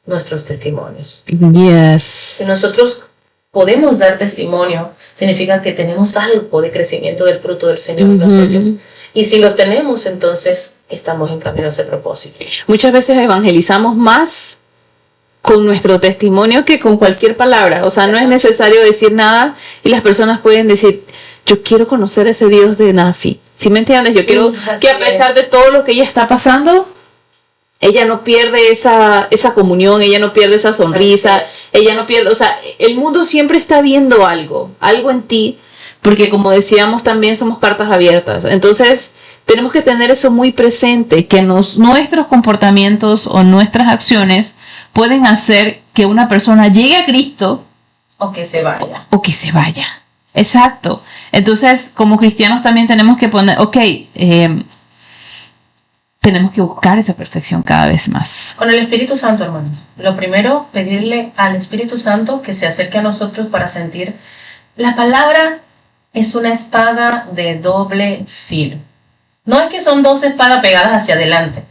nuestros testimonios. Yes. Si nosotros podemos dar testimonio, significa que tenemos algo de crecimiento del fruto del Señor en nosotros. Y si lo tenemos, entonces estamos en camino a ese propósito. Muchas veces evangelizamos más con nuestro testimonio que con cualquier palabra. O sea, no es necesario decir nada y las personas pueden decir, yo quiero conocer a ese Dios de Nafi. ¿Sí me entiendes? Yo quiero que a pesar de todo lo que ella está pasando, ella no pierde esa comunión, ella no pierde esa sonrisa, ella no pierde, o sea, el mundo siempre está viendo algo en ti, porque como decíamos también somos cartas abiertas. Entonces, tenemos que tener eso muy presente, que nuestros comportamientos o nuestras acciones pueden hacer que una persona llegue a Cristo o que se vaya. Exacto. Entonces, como cristianos también tenemos que poner, tenemos que buscar esa perfección cada vez más. Con el Espíritu Santo, hermanos. Lo primero, pedirle al Espíritu Santo que se acerque a nosotros para sentir. La palabra es una espada de doble filo. No es que son dos espadas pegadas hacia adelante.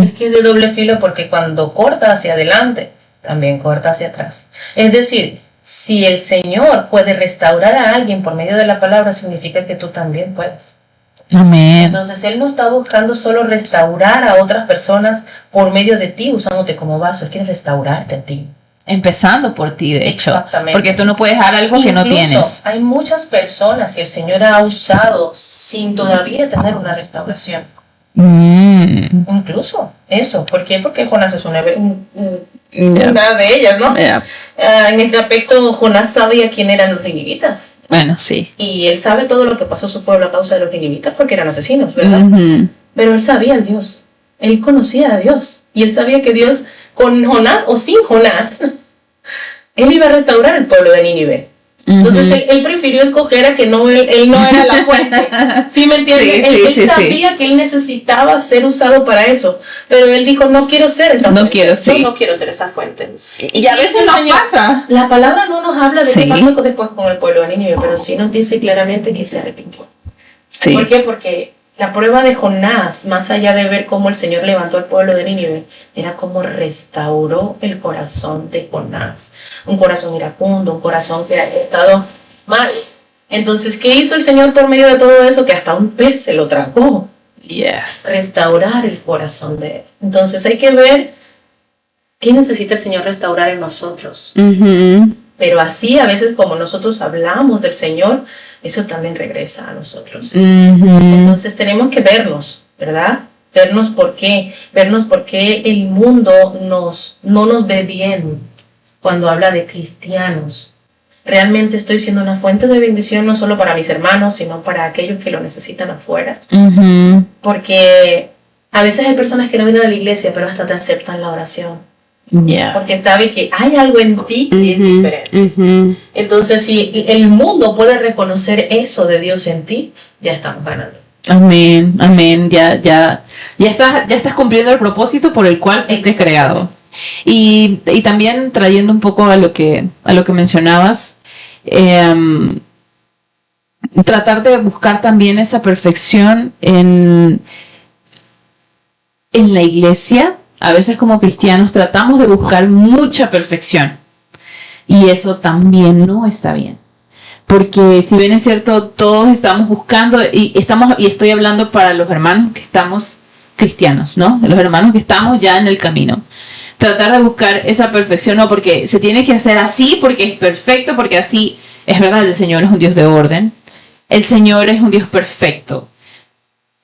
Es que es de doble filo porque cuando corta hacia adelante, también corta hacia atrás. Es decir, si el Señor puede restaurar a alguien por medio de la palabra, significa que tú también puedes. Amén. Entonces Él no está buscando solo restaurar a otras personas por medio de ti, usándote como vaso. Él quiere restaurarte a ti. Empezando por ti, de hecho. Exactamente. Porque tú no puedes dar algo que no tienes. Hay muchas personas que el Señor ha usado sin todavía tener una restauración. Incluso eso. ¿Por qué? Porque Jonás es una de ellas, ¿no? En este aspecto, Jonás sabía quién eran los ninivitas. Bueno, sí. Y él sabe todo lo que pasó a su pueblo a causa de los ninivitas porque eran asesinos, ¿verdad? Pero él sabía a Dios. Él conocía a Dios. Y él sabía que Dios, con Jonás o sin Jonás, él iba a restaurar el pueblo de Nínive. Entonces él prefirió escoger a que él no era la fuente. ¿Sí me entiendes? Él sabía que él necesitaba ser usado para eso, pero él dijo, no quiero ser esa fuente. Yo no quiero ser esa fuente. Y a veces nos pasa. La palabra no nos habla de qué pasó después con el pueblo de Nínive, pero sí nos dice claramente que se arrepintió. ¿Por qué? Porque la prueba de Jonás, más allá de ver cómo el Señor levantó al pueblo de Nínive, era cómo restauró el corazón de Jonás. Un corazón iracundo, un corazón que había estado mal. Entonces, ¿qué hizo el Señor por medio de todo eso? Que hasta un pez se lo tragó. Restaurar el corazón de él. Entonces hay que ver qué necesita el Señor restaurar en nosotros. Pero así, a veces, como nosotros hablamos del Señor, eso también regresa a nosotros. Entonces tenemos que vernos, ¿verdad? Vernos por qué el mundo no nos ve bien cuando habla de cristianos. Realmente estoy siendo una fuente de bendición no solo para mis hermanos, sino para aquellos que lo necesitan afuera. Porque a veces hay personas que no vienen a la iglesia, pero hasta te aceptan la oración. Porque sabe que hay algo en ti que es diferente. Entonces, si el mundo puede reconocer eso de Dios en ti, ya estamos ganando. Amén. Ya estás cumpliendo el propósito por el cual te has creado. Y también trayendo un poco a lo que mencionabas, tratar de buscar también esa perfección en la iglesia. A veces como cristianos tratamos de buscar mucha perfección y eso también no está bien. Porque si bien es cierto, todos estamos buscando y estoy hablando para los hermanos que estamos cristianos, ¿no? De los hermanos que estamos ya en el camino. Tratar de buscar esa perfección, no porque se tiene que hacer así, porque es perfecto, porque así es verdad, el Señor es un Dios de orden. El Señor es un Dios perfecto.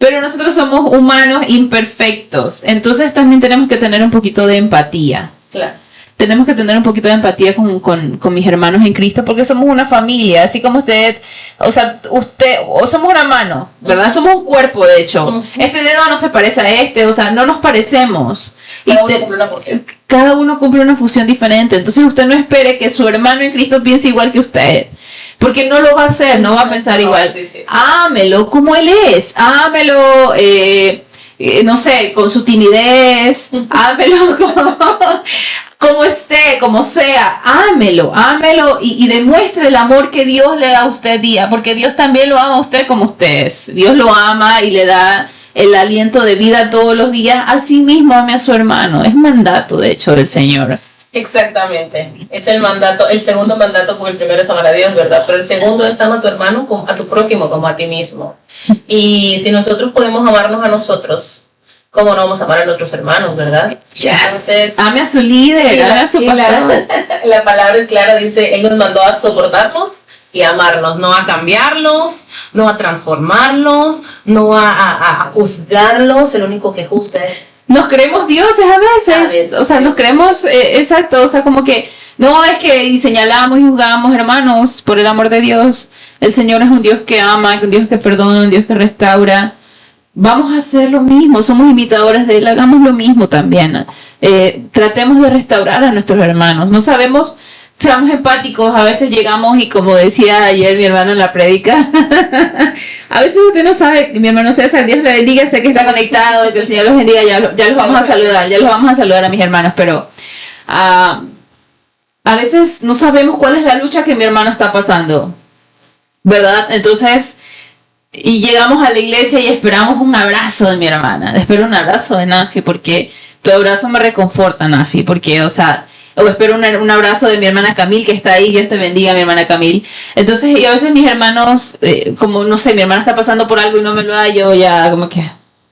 Pero nosotros somos humanos imperfectos, entonces también tenemos que tener un poquito de empatía. Claro. Tenemos que tener un poquito de empatía con mis hermanos en Cristo, porque somos una familia, así como usted, somos una mano, ¿verdad? Somos un cuerpo, de hecho. Este dedo no se parece a este, no nos parecemos. Cada uno cumple una función diferente, entonces usted no espere que su hermano en Cristo piense igual que usted. Porque no lo va a hacer, no va a pensar igual. Ámelo como él es, ámelo, no sé, con su timidez, ámelo como esté, como sea, ámelo y demuestre el amor que Dios le da a usted día, porque Dios también lo ama a usted como usted es. Dios lo ama y le da el aliento de vida todos los días. Así mismo ame a su hermano, es mandato de hecho del Señor. Exactamente, es el mandato, el segundo mandato, porque el primero es amar a Dios, ¿verdad? Pero el segundo es amar a tu hermano, a tu prójimo como a ti mismo. Y si nosotros podemos amarnos a nosotros, ¿cómo no vamos a amar a nuestros hermanos, verdad? Yes. Entonces, ame a su líder, ame a su pastor. la palabra es clara, dice, Él nos mandó a soportarnos y amarnos, no a cambiarlos, no a transformarlos, no a juzgarlos. El único que juzga es... Nos creemos dioses a veces, o sea, nos creemos, exacto, o sea, como que, no, es que y señalamos y juzgamos, hermanos, por el amor de Dios, el Señor es un Dios que ama, un Dios que perdona, un Dios que restaura. Vamos a hacer lo mismo, somos imitadores de Él, hagamos lo mismo también. Tratemos de restaurar a nuestros hermanos. No sabemos, seamos empáticos, a veces llegamos y como decía ayer mi hermano en la prédica, a veces usted no sabe, mi hermano César, Dios le bendiga, sé que está conectado, que el Señor los bendiga, ya los vamos a saludar a mis hermanos, pero a veces no sabemos cuál es la lucha que mi hermano está pasando, ¿verdad? Entonces... y llegamos a la iglesia y esperamos un abrazo de mi hermana. Espero un abrazo de Nafi, porque tu abrazo me reconforta, Nafi, porque, o sea, o espero un abrazo de mi hermana Camil, que está ahí, Dios te bendiga, mi hermana Camil. Entonces, y a veces mis hermanos, como, no sé, mi hermana está pasando por algo y no me lo da, yo ya, como que,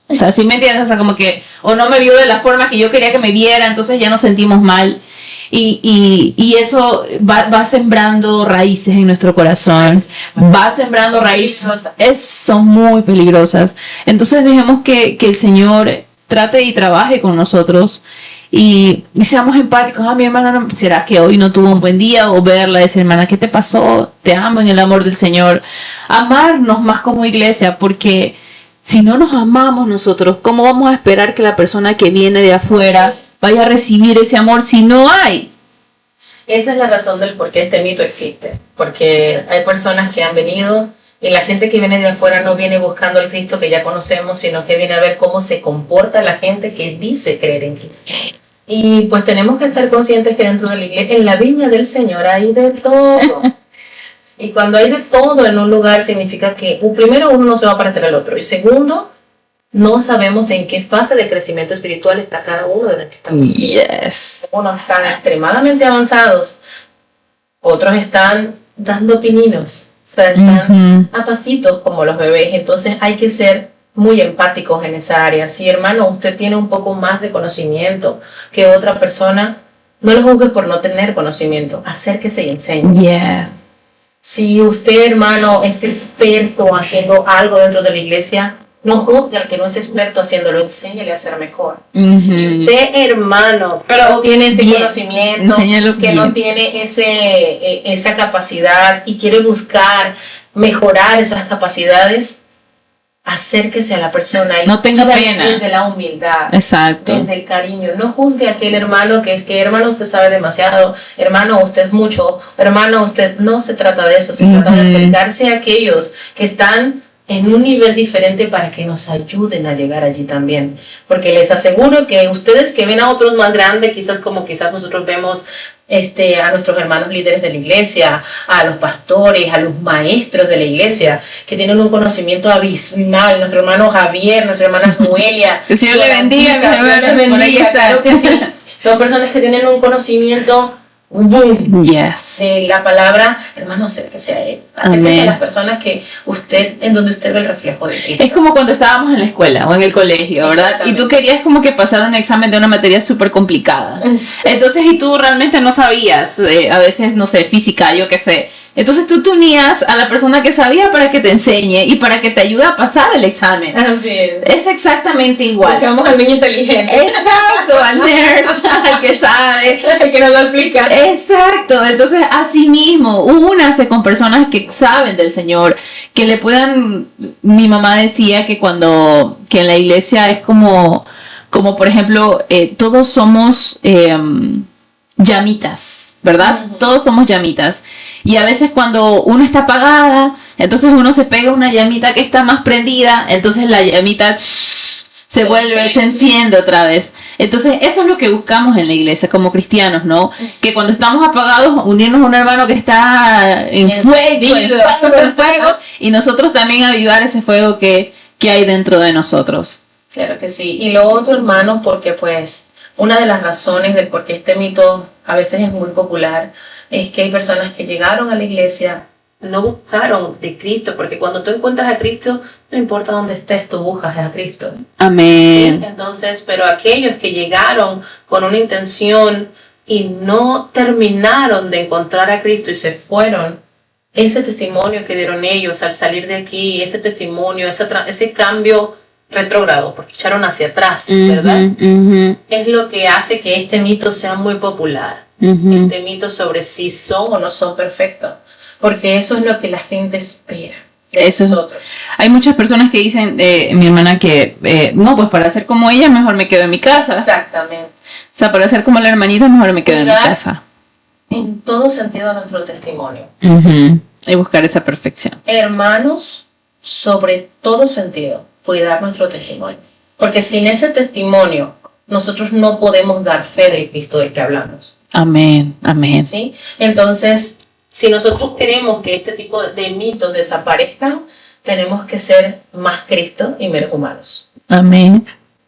o sea, ¿sí me entiendes? O sea, como que, o no me vio de la forma que yo quería que me viera, entonces ya nos sentimos mal. Y eso va sembrando raíces en nuestro corazón, va sembrando raíces, son muy peligrosas. Entonces dejemos que el Señor trate y trabaje con nosotros y seamos empáticos. Mi hermana, ¿será que hoy no tuvo un buen día? O verla y decir, hermana, ¿qué te pasó? Te amo en el amor del Señor. Amarnos más como iglesia, porque si no nos amamos nosotros, ¿cómo vamos a esperar que la persona que viene de afuera vaya a recibir ese amor si no hay? Esa es la razón del por qué este mito existe, porque hay personas que han venido y la gente que viene de afuera no viene buscando el Cristo que ya conocemos, sino que viene a ver cómo se comporta la gente que dice creer en Cristo. Y pues tenemos que estar conscientes que dentro de la iglesia, en la viña del Señor hay de todo. Y cuando hay de todo en un lugar significa que primero uno no se va a parecer al otro, y segundo, no sabemos en qué fase de crecimiento espiritual está cada uno de los que estamos. Yes. Unos están extremadamente avanzados, otros están dando pininos, o sea, están a pasitos como los bebés. Entonces hay que ser muy empáticos en esa área. Si, hermano, usted tiene un poco más de conocimiento que otra persona, no lo juzgue por no tener conocimiento, acérquese y enseñe. Yes. Si usted, hermano, es experto haciendo algo dentro de la iglesia, no juzgue al que no es experto haciéndolo, enséñale a hacer mejor. Usted, hermano, pero no tiene ese conocimiento, que no tiene esa capacidad y quiere buscar mejorar esas capacidades, acérquese a la persona y no tenga pena. Desde la humildad, exacto, desde el cariño. No juzgue a aquel hermano que es que, hermano, usted sabe demasiado, hermano, usted es mucho, hermano, usted... No se trata de eso, se trata de acercarse a aquellos que están en un nivel diferente para que nos ayuden a llegar allí también. Porque les aseguro que ustedes que ven a otros más grandes, quizás como quizás nosotros vemos a nuestros hermanos líderes de la iglesia, a los pastores, a los maestros de la iglesia, que tienen un conocimiento abismal, nuestro hermano Javier, nuestra hermana Noelia. Que el Señor le bendiga, claro que sí. Son personas que tienen un conocimiento boom. Yes. La palabra, hermano, acérquese a él. Acérquese a las personas que en donde usted ve el reflejo de Cristo. Es como cuando estábamos en la escuela o en el colegio, ¿verdad? Y tú querías como que pasar un examen de una materia súper complicada. Entonces, y tú realmente no sabías, a veces, no sé, física, yo qué sé. Entonces tú unías a la persona que sabía para que te enseñe y para que te ayude a pasar el examen. Así es. Es exactamente igual. Porque vamos al niño inteligente. Exacto, al nerd, al que sabe. El que nos lo explica. Exacto. Entonces, así mismo, únase con personas que saben del Señor, que le puedan... Mi mamá decía que que en la iglesia es como por ejemplo, todos somos llamitas, ¿verdad? Todos somos llamitas. Y a veces cuando uno está apagada, entonces uno se pega una llamita que está más prendida, entonces la llamita se enciende otra vez. Entonces eso es lo que buscamos en la iglesia como cristianos, ¿no? Que cuando estamos apagados, unirnos a un hermano que está en fuego, y nosotros también avivar ese fuego que hay dentro de nosotros. Claro que sí. Y lo otro, hermano, porque pues una de las razones del por qué este mito a veces es muy popular es que hay personas que llegaron a la iglesia, no buscaron de Cristo, porque cuando tú encuentras a Cristo, no importa dónde estés, tú buscas a Cristo. Amén. ¿Sí? Entonces, pero aquellos que llegaron con una intención y no terminaron de encontrar a Cristo y se fueron, ese testimonio que dieron ellos al salir de aquí, ese testimonio, ese cambio retrógrado, porque echaron hacia atrás, ¿verdad? Es lo que hace que este mito sea muy popular. Este mito sobre si son o no son perfectos, porque eso es lo que la gente espera de nosotros. Hay muchas personas que dicen, mi hermana, que no, pues para ser como ella mejor me quedo en mi casa. Exactamente. O sea, para ser como la hermanita mejor me quedo en mi casa. En todo sentido nuestro testimonio. Y buscar esa perfección. Hermanos, sobre todo sentido, cuidar nuestro testimonio. Porque sin ese testimonio, nosotros no podemos dar fe del Cristo del que hablamos. Amén, amén. ¿Sí? Entonces, si nosotros queremos que este tipo de mitos desaparezcan, tenemos que ser más Cristo y menos humanos. Amén.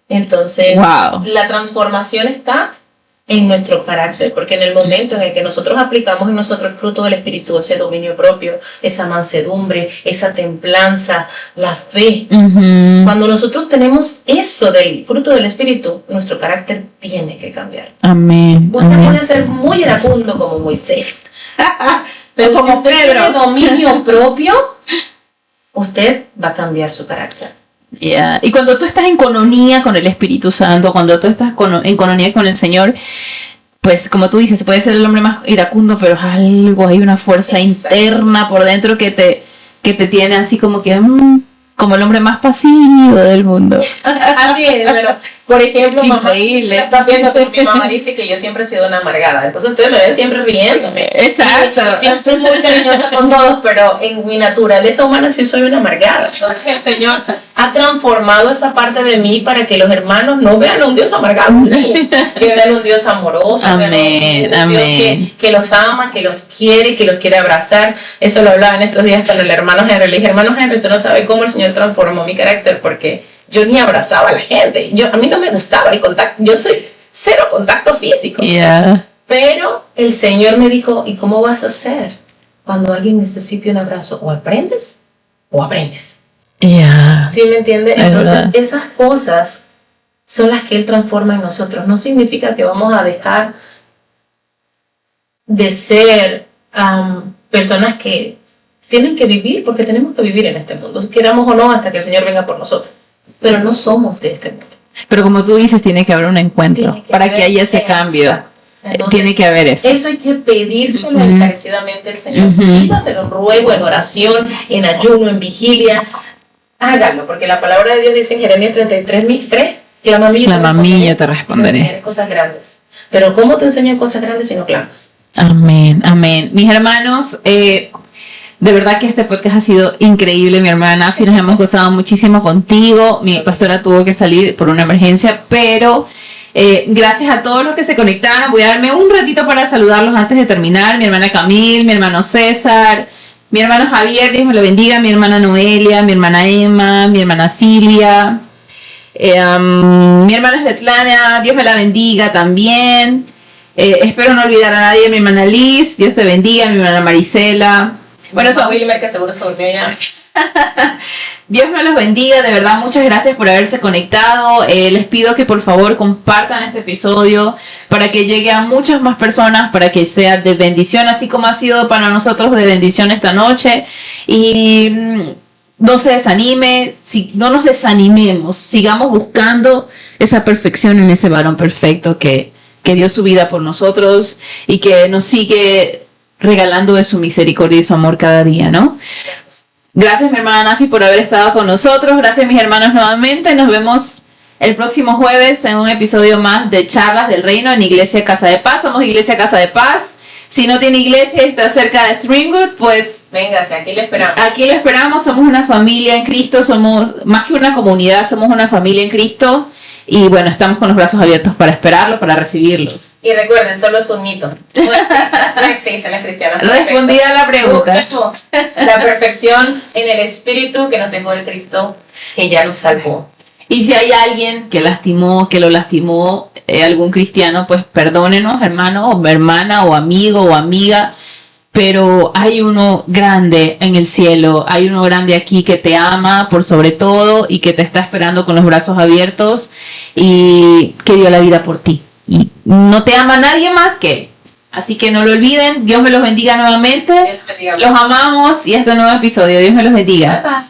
Entonces, la transformación está en nuestro carácter, porque en el momento en el que nosotros aplicamos en nosotros el fruto del Espíritu, ese dominio propio, esa mansedumbre, esa templanza, la fe, cuando nosotros tenemos eso del fruto del Espíritu, nuestro carácter tiene que cambiar. Amén. Usted puede ser muy iracundo como Moisés, pero como si usted Pedro tiene dominio propio, usted va a cambiar su carácter. Yeah. Y cuando tú estás en coinonía con el Espíritu Santo, cuando tú estás en coinonía con el Señor, pues como tú dices, puede ser el hombre más iracundo, pero hay una fuerza interna por dentro que te tiene así como que como el hombre más pasivo del mundo. Así es, pero por ejemplo, mamá, está viendo que mi mamá dice que yo siempre he sido una amargada, entonces ustedes me ven siempre riéndome. Exacto. Siempre muy cariñosa con todos, pero en mi naturaleza humana sí soy una amargada. Entonces el Señor ha transformado esa parte de mí para que los hermanos no vean a un Dios amargado, que vean un Dios amoroso, amén, un Dios que los ama, que los quiere abrazar. Eso lo hablaba en estos días con el hermano Henry. Le dije, hermano Henry, usted no sabe cómo el Señor transformó mi carácter, porque yo ni abrazaba a la gente. A mí no me gustaba el contacto. Yo soy cero contacto físico. Yeah. Pero el Señor me dijo, ¿y cómo vas a hacer cuando alguien necesite un abrazo? O aprendes o aprendes. Yeah. ¿Sí me entiende? Entonces, esas cosas son las que Él transforma en nosotros. No significa que vamos a dejar de ser personas que tienen que vivir, porque tenemos que vivir en este mundo, queramos o no, hasta que el Señor venga por nosotros. Pero no somos de este mundo. Pero como tú dices, tiene que haber un encuentro para que haya ese cambio. Entonces, tiene que haber eso. Eso hay que pedírselo encarecidamente al Señor. Pídaselo en ruego, en oración, en ayuno, en vigilia. Hágalo, porque la palabra de Dios dice en Jeremías 33:3, clama a mí, yo te responderé. Cosas grandes. Pero ¿cómo te enseñan cosas grandes si no clamas? Amén, amén. Mis hermanos, de verdad que este podcast ha sido increíble, mi hermana. Nos hemos gozado muchísimo contigo. Mi pastora tuvo que salir por una emergencia, pero gracias a todos los que se conectaron. Voy a darme un ratito para saludarlos antes de terminar. Mi hermana Camil, mi hermano César, mi hermano Javier, Dios me lo bendiga, mi hermana Noelia, mi hermana Emma, mi hermana Silvia, mi hermana Svetlana, Dios me la bendiga también. Espero no olvidar a nadie, mi hermana Liz, Dios te bendiga, mi hermana Marisela. Bueno, eso Wilmer, que seguro se durmió ya. Dios me los bendiga, de verdad, muchas gracias por haberse conectado. Les pido que por favor compartan este episodio para que llegue a muchas más personas, para que sea de bendición, así como ha sido para nosotros de bendición esta noche. Y no se desanime, no nos desanimemos, sigamos buscando esa perfección en ese varón perfecto que dio su vida por nosotros y que nos sigue regalando de su misericordia y su amor cada día, ¿no? Gracias, mi hermana Nafi, por haber estado con nosotros. Gracias, mis hermanos, nuevamente. Nos vemos el próximo jueves en un episodio más de Charlas del Reino en Iglesia Casa de Paz. Somos Iglesia Casa de Paz. Si no tiene iglesia y está cerca de Springwood, pues véngase, aquí le esperamos. Aquí le esperamos. Somos una familia en Cristo. Somos más que una comunidad, somos una familia en Cristo. Y bueno, estamos con los brazos abiertos para esperarlos, para recibirlos. Y recuerden, solo es un mito. No existen las cristianas. Respondida la pregunta. La perfección en el Espíritu que nos dejó el Cristo, que ya nos salvó. Y si hay alguien que lo lastimó, algún cristiano, pues perdónenos, hermano, o hermana, o amigo, o amiga. pero hay uno grande en el cielo, hay uno grande aquí que te ama por sobre todo y que te está esperando con los brazos abiertos y que dio la vida por ti. Y no te ama nadie más que Él. Así que no lo olviden. Dios me los bendiga nuevamente. Los amamos y hasta un nuevo episodio. Dios me los bendiga.